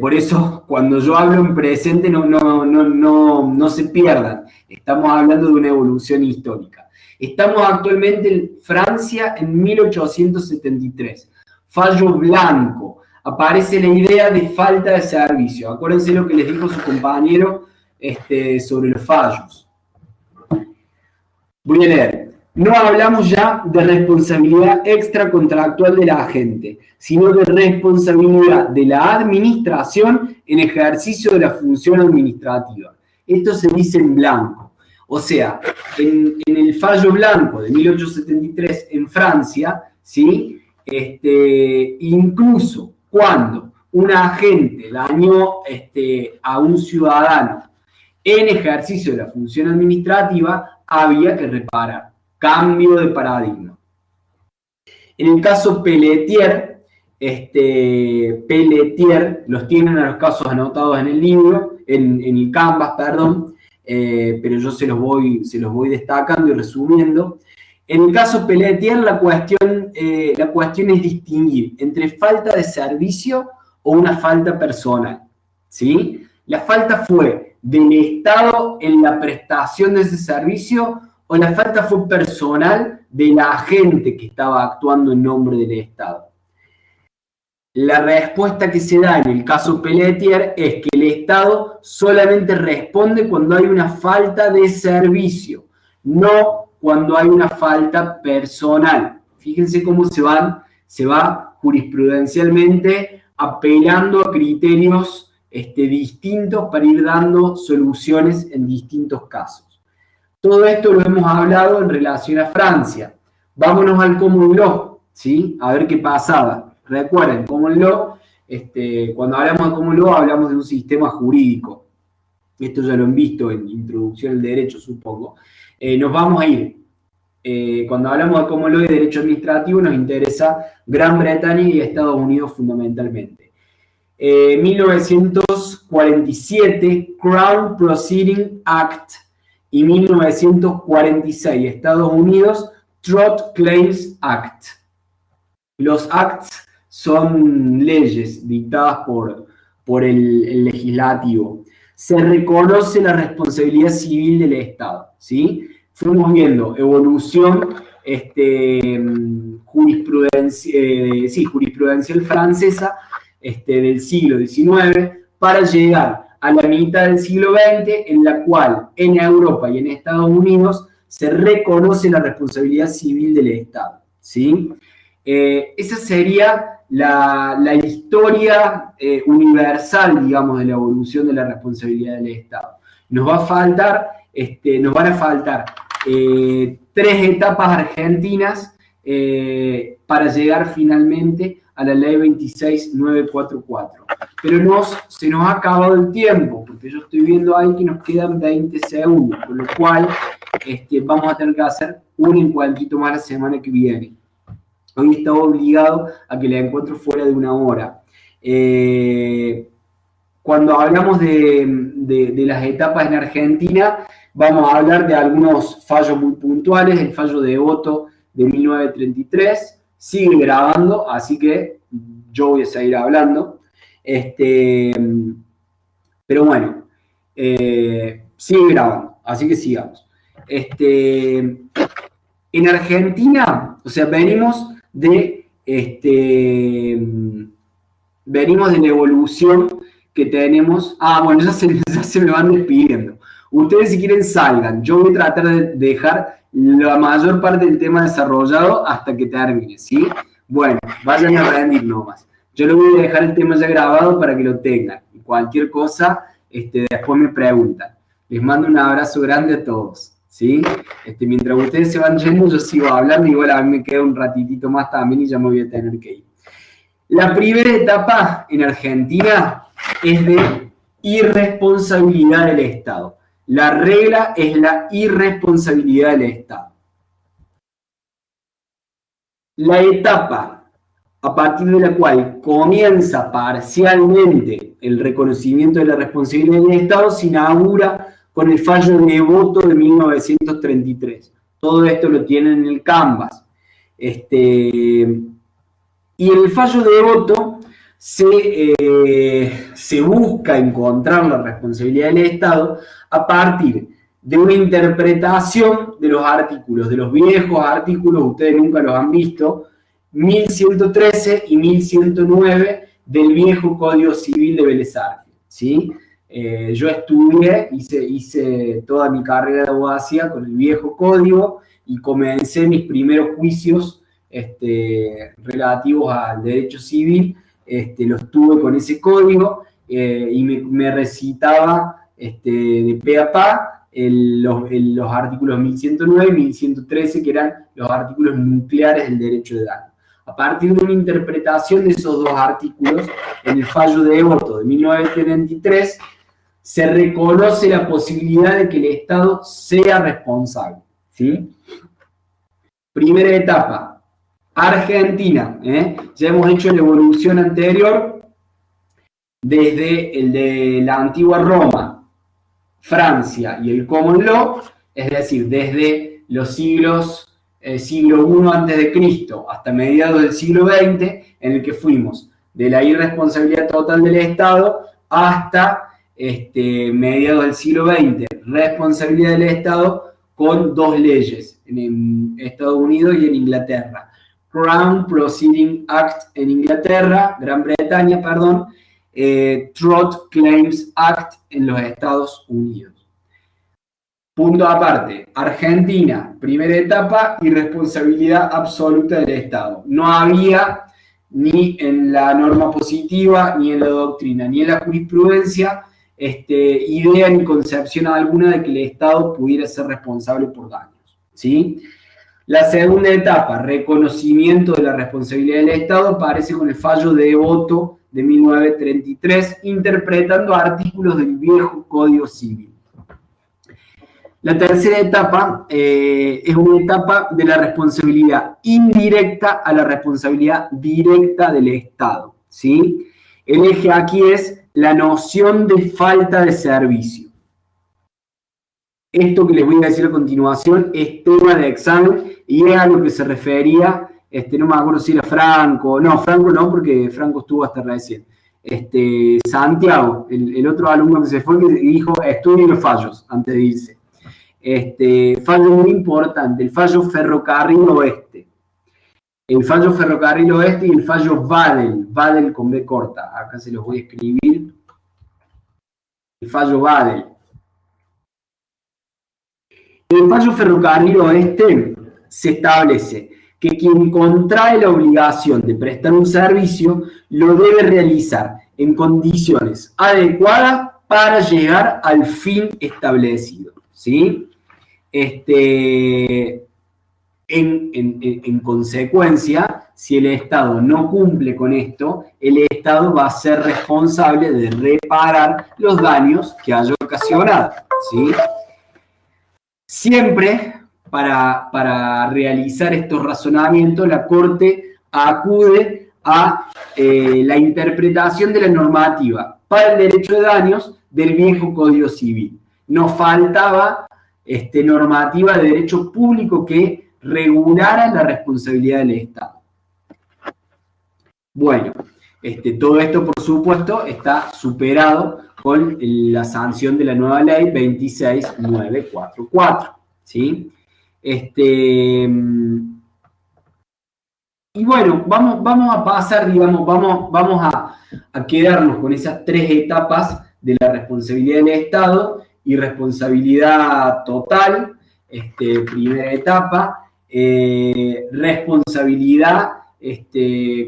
Por eso, cuando yo hablo en presente, no se pierdan. Estamos hablando de una evolución histórica. Estamos actualmente en Francia en 1873. Fallo blanco. Aparece la idea de falta de servicio. Acuérdense lo que les dijo su compañero sobre los fallos. Voy a leer. No hablamos ya de responsabilidad extracontractual de la agente, sino de responsabilidad de la administración en ejercicio de la función administrativa. Esto se dice en blanco. O sea, en el fallo blanco de 1873 en Francia, ¿sí? Incluso cuando un agente dañó a un ciudadano en ejercicio de la función administrativa, había que reparar. Cambio de paradigma. En el caso Pelletier, los tienen a los casos anotados en el libro, en el Canvas, perdón, pero yo se los voy destacando y resumiendo. En el caso Pelletier, la cuestión es distinguir entre falta de servicio o una falta personal, ¿sí? La falta fue del Estado en la prestación de ese servicio o la falta fue personal de la agente que estaba actuando en nombre del Estado. La respuesta que se da en el caso Pelletier es que el Estado solamente responde cuando hay una falta de servicio, no cuando hay una falta personal. Fíjense cómo se va jurisprudencialmente apelando a criterios distintos para ir dando soluciones en distintos casos. Todo esto lo hemos hablado en relación a Francia. Vámonos al Common Law, ¿sí? A ver qué pasaba. Recuerden, Common Law, cuando hablamos de Common Law hablamos de un sistema jurídico. Esto ya lo han visto en Introducción al Derecho, supongo. Nos vamos a ir. Cuando hablamos de Common Law y Derecho Administrativo nos interesa Gran Bretaña y Estados Unidos fundamentalmente. 1947, Crown Proceeding Act, y 1946, Estados Unidos, Tort Claims Act. Los acts son leyes dictadas por el legislativo. Se reconoce la responsabilidad civil del Estado, ¿sí? Fuimos viendo evolución jurisprudencial francesa del siglo XIX para llegar a la mitad del siglo XX, en la cual en Europa y en Estados Unidos se reconoce la responsabilidad civil del Estado, ¿sí? Esa sería la historia universal, digamos, de la evolución de la responsabilidad del Estado. Nos van a faltar 3 etapas argentinas para llegar finalmente a la ley 26944. Pero se nos ha acabado el tiempo, porque yo estoy viendo ahí que nos quedan 20 segundos, con lo cual vamos a tener que hacer un encuentrito más la semana que viene. Hoy estaba obligado a que el encuentro fuera de 1 hora. Cuando hablamos de las etapas en Argentina, vamos a hablar de algunos fallos muy puntuales. El fallo de Devoto de 1933 sigue grabando, así que yo voy a seguir hablando. Pero bueno, sigue grabando, así que sigamos. En Argentina, o sea, venimos de la evolución que tenemos. Bueno, ya se me van despidiendo. Ustedes, si quieren, salgan. Yo voy a tratar de dejar la mayor parte del tema desarrollado hasta que termine, ¿sí? Bueno, vayan a rendir nomás. Yo les voy a dejar el tema ya grabado para que lo tengan. Y cualquier cosa, después me preguntan. Les mando un abrazo grande a todos, ¿sí? Mientras ustedes se van yendo, yo sigo hablando. Igual a mí me queda un ratitito más también y ya me voy a tener que ir. La primera etapa en Argentina es de irresponsabilidad del Estado. La regla es la irresponsabilidad del Estado. La etapa a partir de la cual comienza parcialmente el reconocimiento de la responsabilidad del Estado se inaugura con el fallo de Devoto de 1933. Todo esto lo tienen en el Canvas. Y en el fallo de Devoto se busca encontrar la responsabilidad del Estado a partir de una interpretación de los artículos, de los viejos artículos, ustedes nunca los han visto, 1113 y 1109 del viejo Código Civil de Vélez Arfiel, ¿sí? Yo estudié, hice toda mi carrera de abogacía con el viejo código y comencé mis primeros juicios relativos al derecho civil, los tuve con ese código y me recitaba de pe a pa los artículos 1109 y 1113, que eran los artículos nucleares del derecho de daño. A partir de una interpretación de esos dos artículos, en el fallo de Devoto de 1933, se reconoce la posibilidad de que el Estado sea responsable, ¿sí? Primera etapa, Argentina, ya hemos hecho la evolución anterior desde el de la antigua Roma, Francia y el Common Law, es decir, desde los siglo I a.C. hasta mediados del siglo XX, en el que fuimos de la irresponsabilidad total del Estado hasta mediados del siglo XX, responsabilidad del Estado con dos leyes, en Estados Unidos y en Inglaterra. Crown Proceeding Act en Inglaterra, Gran Bretaña, perdón, Tort Claims Act en los Estados Unidos. Punto aparte, Argentina, primera etapa, irresponsabilidad absoluta del Estado. No había ni en la norma positiva, ni en la doctrina, ni en la jurisprudencia, idea ni concepción alguna de que el Estado pudiera ser responsable por daños, ¿sí? La segunda etapa, reconocimiento de la responsabilidad del Estado, aparece con el fallo de Devoto de 1933, interpretando artículos del viejo Código Civil. La tercera etapa es una etapa de la responsabilidad indirecta a la responsabilidad directa del Estado, ¿sí? El eje aquí es la noción de falta de servicio. Esto que les voy a decir a continuación es tema de examen y es a lo que se refería, no me acuerdo si era Franco no, porque Franco estuvo hasta recién. Santiago, el otro alumno que se fue, que dijo, estudien los fallos antes de irse. Fallo muy importante, el fallo Ferrocarril Oeste. El fallo Ferrocarril Oeste y el fallo Vadel con B corta. Acá se los voy a escribir. El fallo Vadel. En el fallo Ferrocarril Oeste se establece que quien contrae la obligación de prestar un servicio lo debe realizar en condiciones adecuadas para llegar al fin establecido, ¿sí? En consecuencia, si el Estado no cumple con esto, el Estado va a ser responsable de reparar los daños que haya ocasionado, ¿sí? Siempre, para realizar estos razonamientos, la Corte acude a la interpretación de la normativa para el derecho de daños del viejo Código Civil. Nos faltaba normativa de derecho público que regulara la responsabilidad del Estado. Bueno, todo esto, por supuesto, está superado con la sanción de la nueva ley 26944, ¿sí? Y bueno, vamos a pasar, digamos, vamos a quedarnos con esas tres etapas de la responsabilidad del Estado: irresponsabilidad total, primera etapa, responsabilidad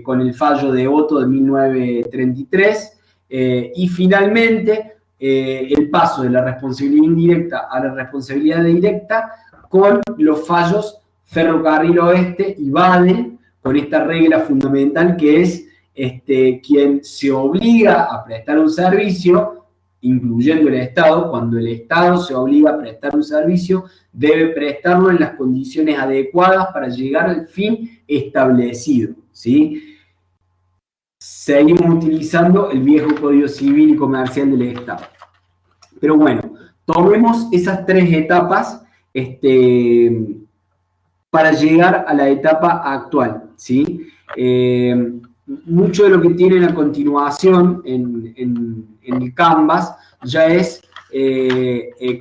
con el fallo de Otto de 1933, y finalmente el paso de la responsabilidad indirecta a la responsabilidad directa con los fallos Ferrocarril Oeste y Baden, con esta regla fundamental que es quien se obliga a prestar un servicio, incluyendo el Estado. Cuando el Estado se obliga a prestar un servicio, debe prestarlo en las condiciones adecuadas para llegar al fin establecido, ¿sí? Seguimos utilizando el viejo Código Civil y Comercial del Estado. Pero bueno, tomemos esas tres etapas para llegar a la etapa actual, ¿sí? Mucho de lo que tienen a continuación en el Canvas ya es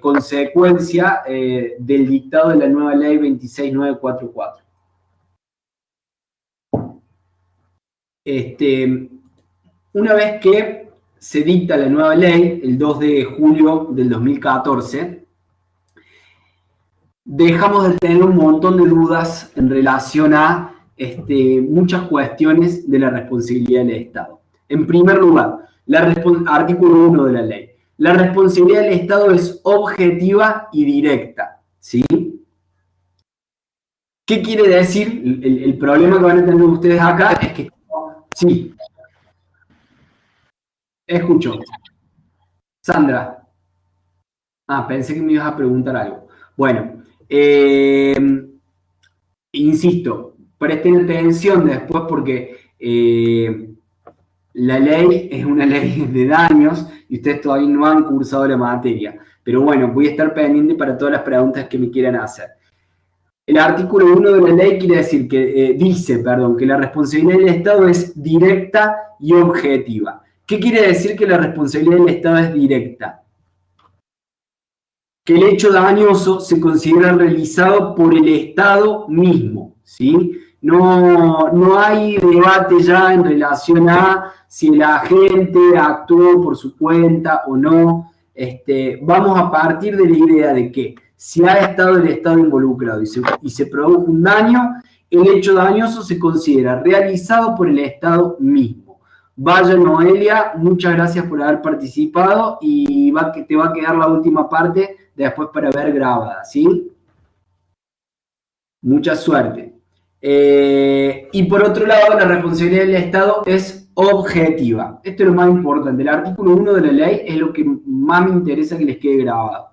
consecuencia del dictado de la nueva ley 26944. Una vez que se dicta la nueva ley, el 2 de julio del 2014, dejamos de tener un montón de dudas en relación a muchas cuestiones de la responsabilidad del Estado. En primer lugar, artículo 1 de la ley. La responsabilidad del Estado es objetiva y directa, ¿sí? ¿Qué quiere decir? El problema que van a tener ustedes acá es que... Sí. Escucho. Sandra. Pensé que me ibas a preguntar algo. Bueno, insisto, presten atención después porque la ley es una ley de daños y ustedes todavía no han cursado la materia. Pero bueno, voy a estar pendiente para todas las preguntas que me quieran hacer. El artículo 1 de la ley quiere decir que, dice que la responsabilidad del Estado es directa y objetiva. ¿Qué quiere decir que la responsabilidad del Estado es directa? Que el hecho dañoso se considera realizado por el Estado mismo, ¿sí? No hay debate ya en relación a si el agente actuó por su cuenta o no. Vamos a partir de la idea de que si ha estado el Estado involucrado y se produjo un daño, el hecho dañoso se considera realizado por el Estado mismo. Vaya, Noelia, muchas gracias por haber participado y te va a quedar la última parte después para ver grabada, ¿sí? Mucha suerte. Y por otro lado, la responsabilidad del Estado es objetiva. Esto es lo más importante. El artículo 1 de la ley es lo que más me interesa que les quede grabado.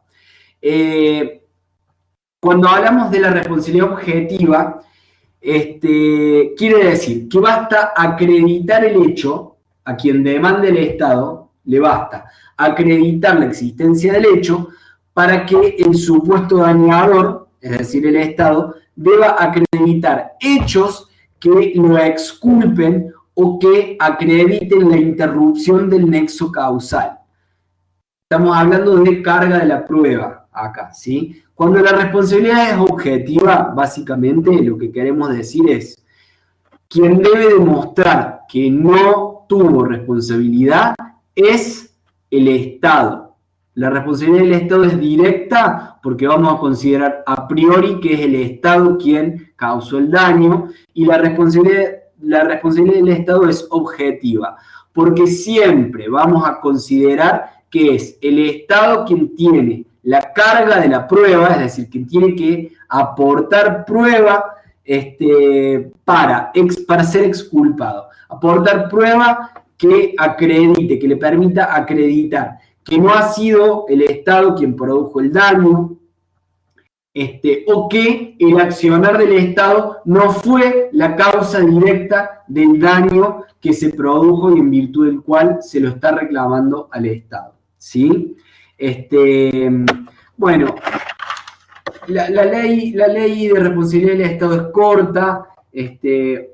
Cuando hablamos de la responsabilidad objetiva, quiere decir que basta acreditar el hecho, a quien demande el Estado, le basta acreditar la existencia del hecho para que el supuesto dañador, es decir, el Estado, deba acreditar hechos que lo exculpen o que acrediten la interrupción del nexo causal. Estamos hablando de carga de la prueba acá, ¿sí? Cuando la responsabilidad es objetiva, básicamente lo que queremos decir es quien debe demostrar que no tuvo responsabilidad es el Estado. La responsabilidad del Estado es directa porque vamos a considerar a priori que es el Estado quien causó el daño, y la responsabilidad del Estado es objetiva porque siempre vamos a considerar que es el Estado quien tiene la carga de la prueba, es decir, quien tiene que aportar prueba para ser exculpado. Aportar prueba que acredite, que le permita acreditar que no ha sido el Estado quien produjo el daño, o que el accionar del Estado no fue la causa directa del daño que se produjo y en virtud del cual se lo está reclamando al Estado, ¿sí? Bueno, la ley de responsabilidad del Estado es corta,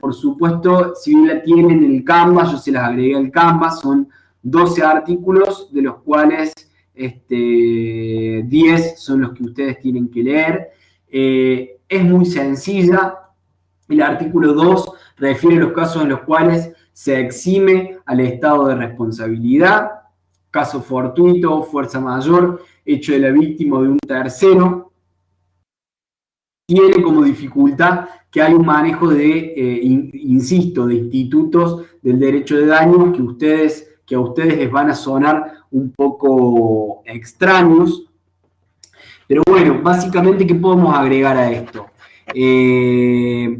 por supuesto, si bien la tienen en el Canvas, yo se las agregué al Canvas, son 12 artículos, de los cuales 10 son los que ustedes tienen que leer. Es muy sencilla. El artículo 2 refiere a los casos en los cuales se exime al Estado de responsabilidad, caso fortuito, fuerza mayor, hecho de la víctima o de un tercero. Tiene como dificultad que hay un manejo de, insisto, de institutos del derecho de daño que a ustedes les van a sonar un poco extraños. Pero bueno, básicamente, ¿qué podemos agregar a esto? Que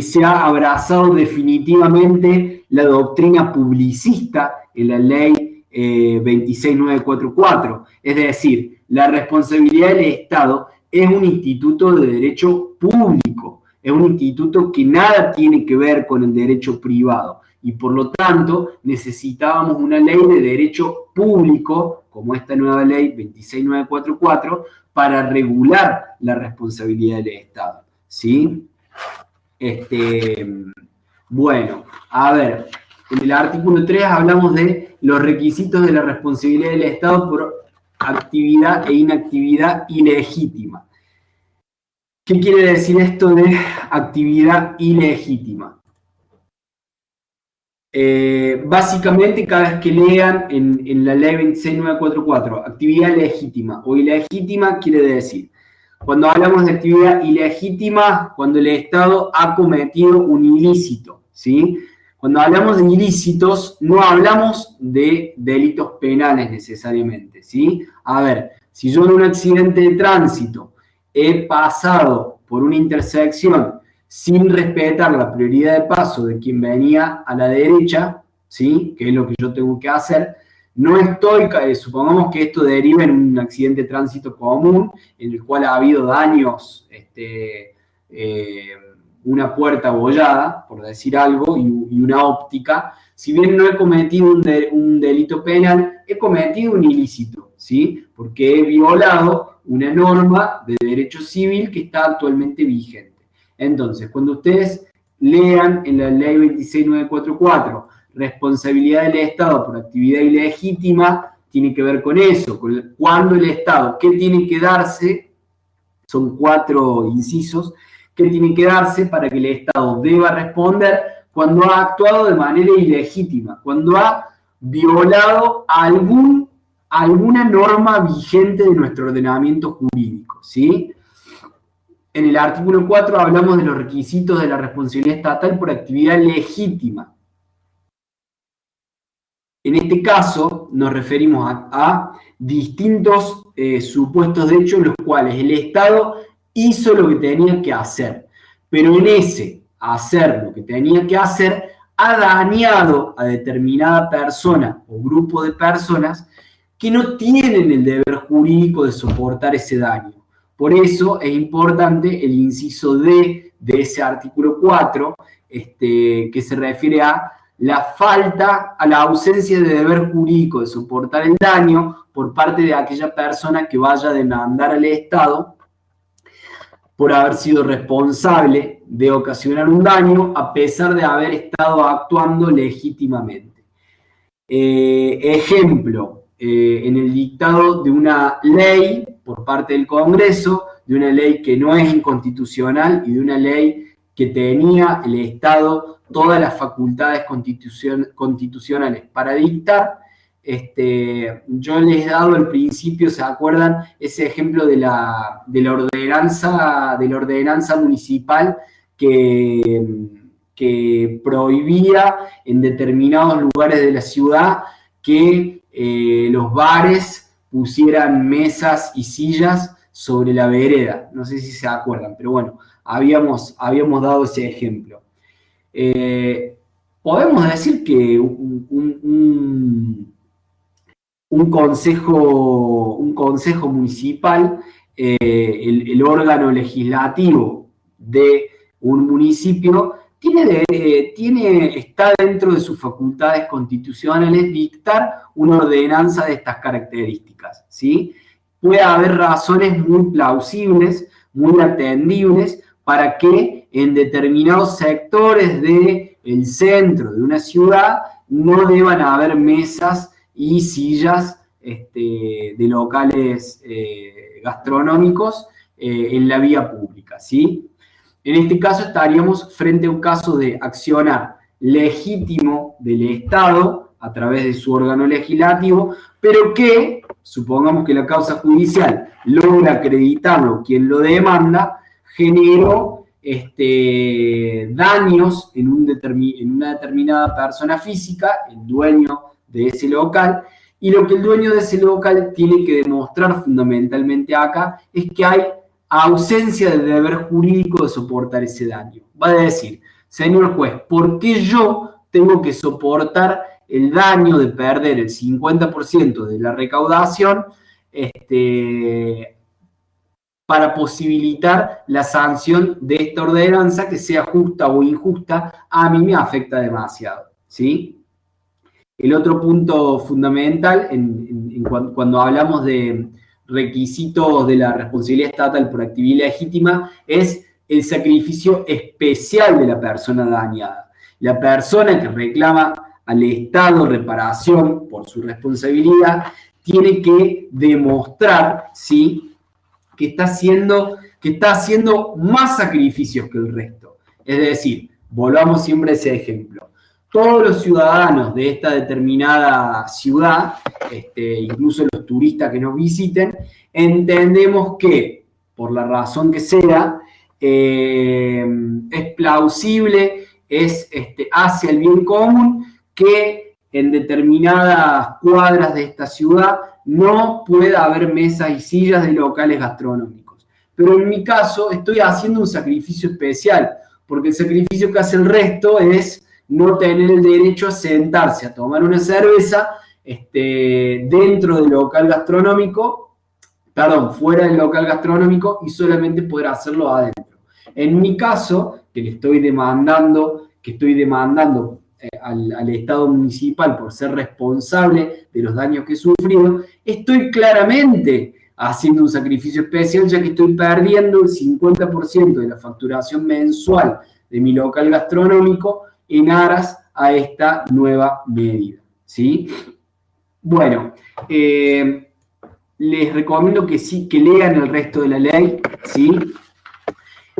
se ha abrazado definitivamente la doctrina publicista en la ley 26944. Es decir, la responsabilidad del Estado es un instituto de derecho público, es un instituto que nada tiene que ver con el derecho privado y por lo tanto necesitábamos una ley de derecho público, como esta nueva ley 26944, para regular la responsabilidad del Estado, ¿sí? Bueno, a ver, en el artículo 3 hablamos de los requisitos de la responsabilidad del Estado por actividad e inactividad ilegítima. ¿Qué quiere decir esto de actividad ilegítima? Básicamente, cada vez que lean en la ley 26944, actividad legítima o ilegítima, quiere decir, cuando hablamos de actividad ilegítima, cuando el Estado ha cometido un ilícito, ¿sí? Cuando hablamos de ilícitos, no hablamos de delitos penales necesariamente, ¿sí? A ver, si yo en un accidente de tránsito he pasado por una intersección sin respetar la prioridad de paso de quien venía a la derecha, ¿sí? Que es lo que yo tengo que hacer, no estoy, supongamos que esto deriva en un accidente de tránsito común, en el cual ha habido daños, una puerta abollada, por decir algo, y una óptica. Si bien no he cometido un delito penal, he cometido un ilícito, ¿sí? Porque he violado una norma de derecho civil que está actualmente vigente. Entonces, cuando ustedes lean en la ley 26944, responsabilidad del Estado por actividad ilegítima, tiene que ver con eso, con cuando el Estado, ¿qué tiene que darse? Son 4 incisos, ¿qué tiene que darse para que el Estado deba responder cuando ha actuado de manera ilegítima, cuando ha violado alguna norma vigente de nuestro ordenamiento jurídico, ¿sí? En el artículo 4 hablamos de los requisitos de la responsabilidad estatal por actividad legítima. En este caso nos referimos a distintos supuestos de hecho en los cuales el Estado hizo lo que tenía que hacer, pero en ese hacer lo que tenía que hacer ha dañado a determinada persona o grupo de personas que no tienen el deber jurídico de soportar ese daño. Por eso es importante el inciso D de ese artículo 4, que se refiere a la falta, a la ausencia de deber jurídico de soportar el daño por parte de aquella persona que vaya a demandar al Estado por haber sido responsable de ocasionar un daño a pesar de haber estado actuando legítimamente. Ejemplo, en el dictado de una ley por parte del Congreso, de una ley que no es inconstitucional y de una ley que tenía el Estado todas las facultades constitucionales para dictar. Yo les he dado al principio, ¿se acuerdan? Ese ejemplo de la ordenanza municipal que prohibía en determinados lugares de la ciudad que los bares pusieran mesas y sillas sobre la vereda. No sé si se acuerdan, pero bueno, habíamos dado ese ejemplo. Podemos decir que un consejo municipal, el órgano legislativo de un municipio, está dentro de sus facultades constitucionales dictar una ordenanza de estas características, ¿sí? Puede haber razones muy plausibles, muy atendibles, para que en determinados sectores del centro de una ciudad no deban haber mesas y sillas de locales gastronómicos en la vía pública, ¿sí? En este caso estaríamos frente a un caso de accionar legítimo del Estado a través de su órgano legislativo, pero que, supongamos que la causa judicial logra acreditarlo quien lo demanda, generó daños en una determinada persona física, el dueño de ese local, y lo que el dueño de ese local tiene que demostrar fundamentalmente acá es que hay ausencia de deber jurídico de soportar ese daño. Va a decir, señor juez, ¿por qué yo tengo que soportar el daño de perder el 50% de la recaudación para posibilitar la sanción de esta ordenanza, que sea justa o injusta? A mí me afecta demasiado, ¿sí? El otro punto fundamental cuando hablamos de requisitos de la responsabilidad estatal por actividad legítima es el sacrificio especial de la persona dañada. La persona que reclama al Estado reparación por su responsabilidad tiene que demostrar, ¿sí?, que está haciendo más sacrificios que el resto. Es decir, volvamos siempre a ese ejemplo. Todos los ciudadanos de esta determinada ciudad, incluso los turistas que nos visiten, entendemos que, por la razón que sea, es plausible, hacia el bien común, que en determinadas cuadras de esta ciudad no pueda haber mesas y sillas de locales gastronómicos. Pero en mi caso estoy haciendo un sacrificio especial, porque el sacrificio que hace el resto es no tener el derecho a sentarse a tomar una cerveza dentro del local gastronómico, fuera del local gastronómico, y solamente poder hacerlo adentro. En mi caso, que estoy demandando al Estado municipal por ser responsable de los daños que he sufrido, estoy claramente haciendo un sacrificio especial, ya que estoy perdiendo el 50% de la facturación mensual de mi local gastronómico en aras a esta nueva medida, ¿sí? Bueno, les recomiendo que lean el resto de la ley, ¿sí?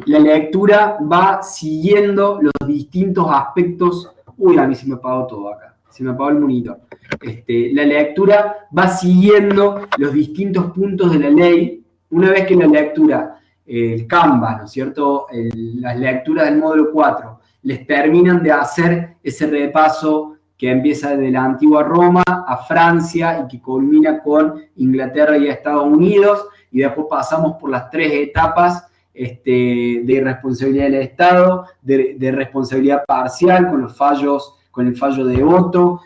La lectura va siguiendo los distintos aspectos. Uy, a mí se me apagó todo acá, se me apagó el monitor. La lectura va siguiendo los distintos puntos de la ley. Una vez que la lectura, el Canvas, ¿no es cierto?, las lecturas del módulo 4, les terminan de hacer ese repaso que empieza desde la antigua Roma a Francia y que culmina con Inglaterra y Estados Unidos, y después pasamos por las 3 etapas de responsabilidad del Estado, de responsabilidad parcial con el fallo de Otto,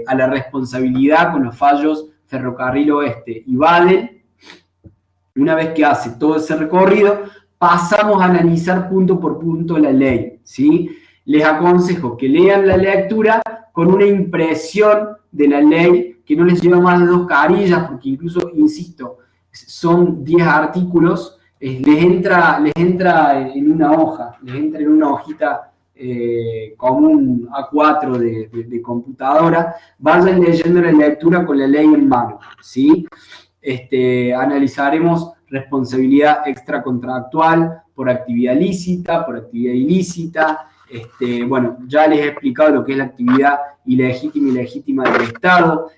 a la responsabilidad con los fallos Ferrocarril Oeste y Badel. Una vez que hace todo ese recorrido, pasamos a analizar punto por punto la ley, ¿sí? Les aconsejo que lean la lectura con una impresión de la ley que no les lleva más de 2 carillas, porque incluso, insisto, son 10 artículos. Les entra en una hoja, les entra en una hojita como un A4 de computadora. Vayan leyendo la lectura con la ley en mano, ¿sí? Analizaremos responsabilidad extracontractual por actividad lícita, por actividad ilícita. Bueno, ya les he explicado lo que es la actividad ilegítima y legítima del Estado.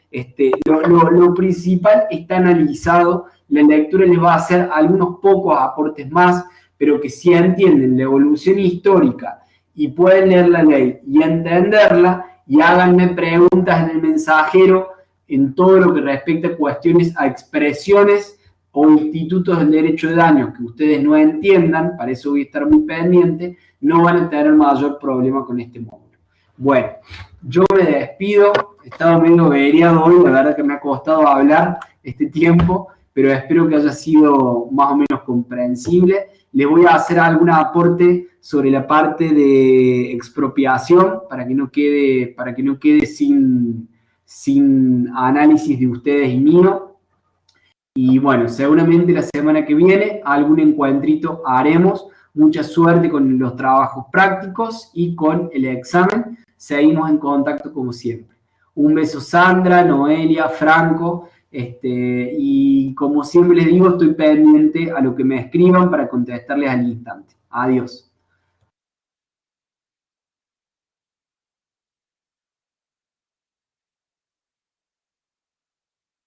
Lo principal está analizado. La lectura les va a hacer algunos pocos aportes más, pero que si entienden la evolución histórica y pueden leer la ley y entenderla, y háganme preguntas en el mensajero en todo lo que respecta a expresiones o institutos del derecho de daños que ustedes no entiendan, para eso voy a estar muy pendiente, no van a tener mayor problema con este módulo. Bueno, yo me despido, he estado medio averiado hoy, la verdad que me ha costado hablar este tiempo, pero espero que haya sido más o menos comprensible. Les voy a hacer algún aporte sobre la parte de expropiación para que no quede sin análisis de ustedes y mío. Y bueno, seguramente la semana que viene algún encuentrito haremos. Mucha suerte con los trabajos prácticos y con el examen. Seguimos en contacto como siempre. Un beso Sandra, Noelia, Franco. Y como siempre les digo, estoy pendiente a lo que me escriban para contestarles al instante. Adiós.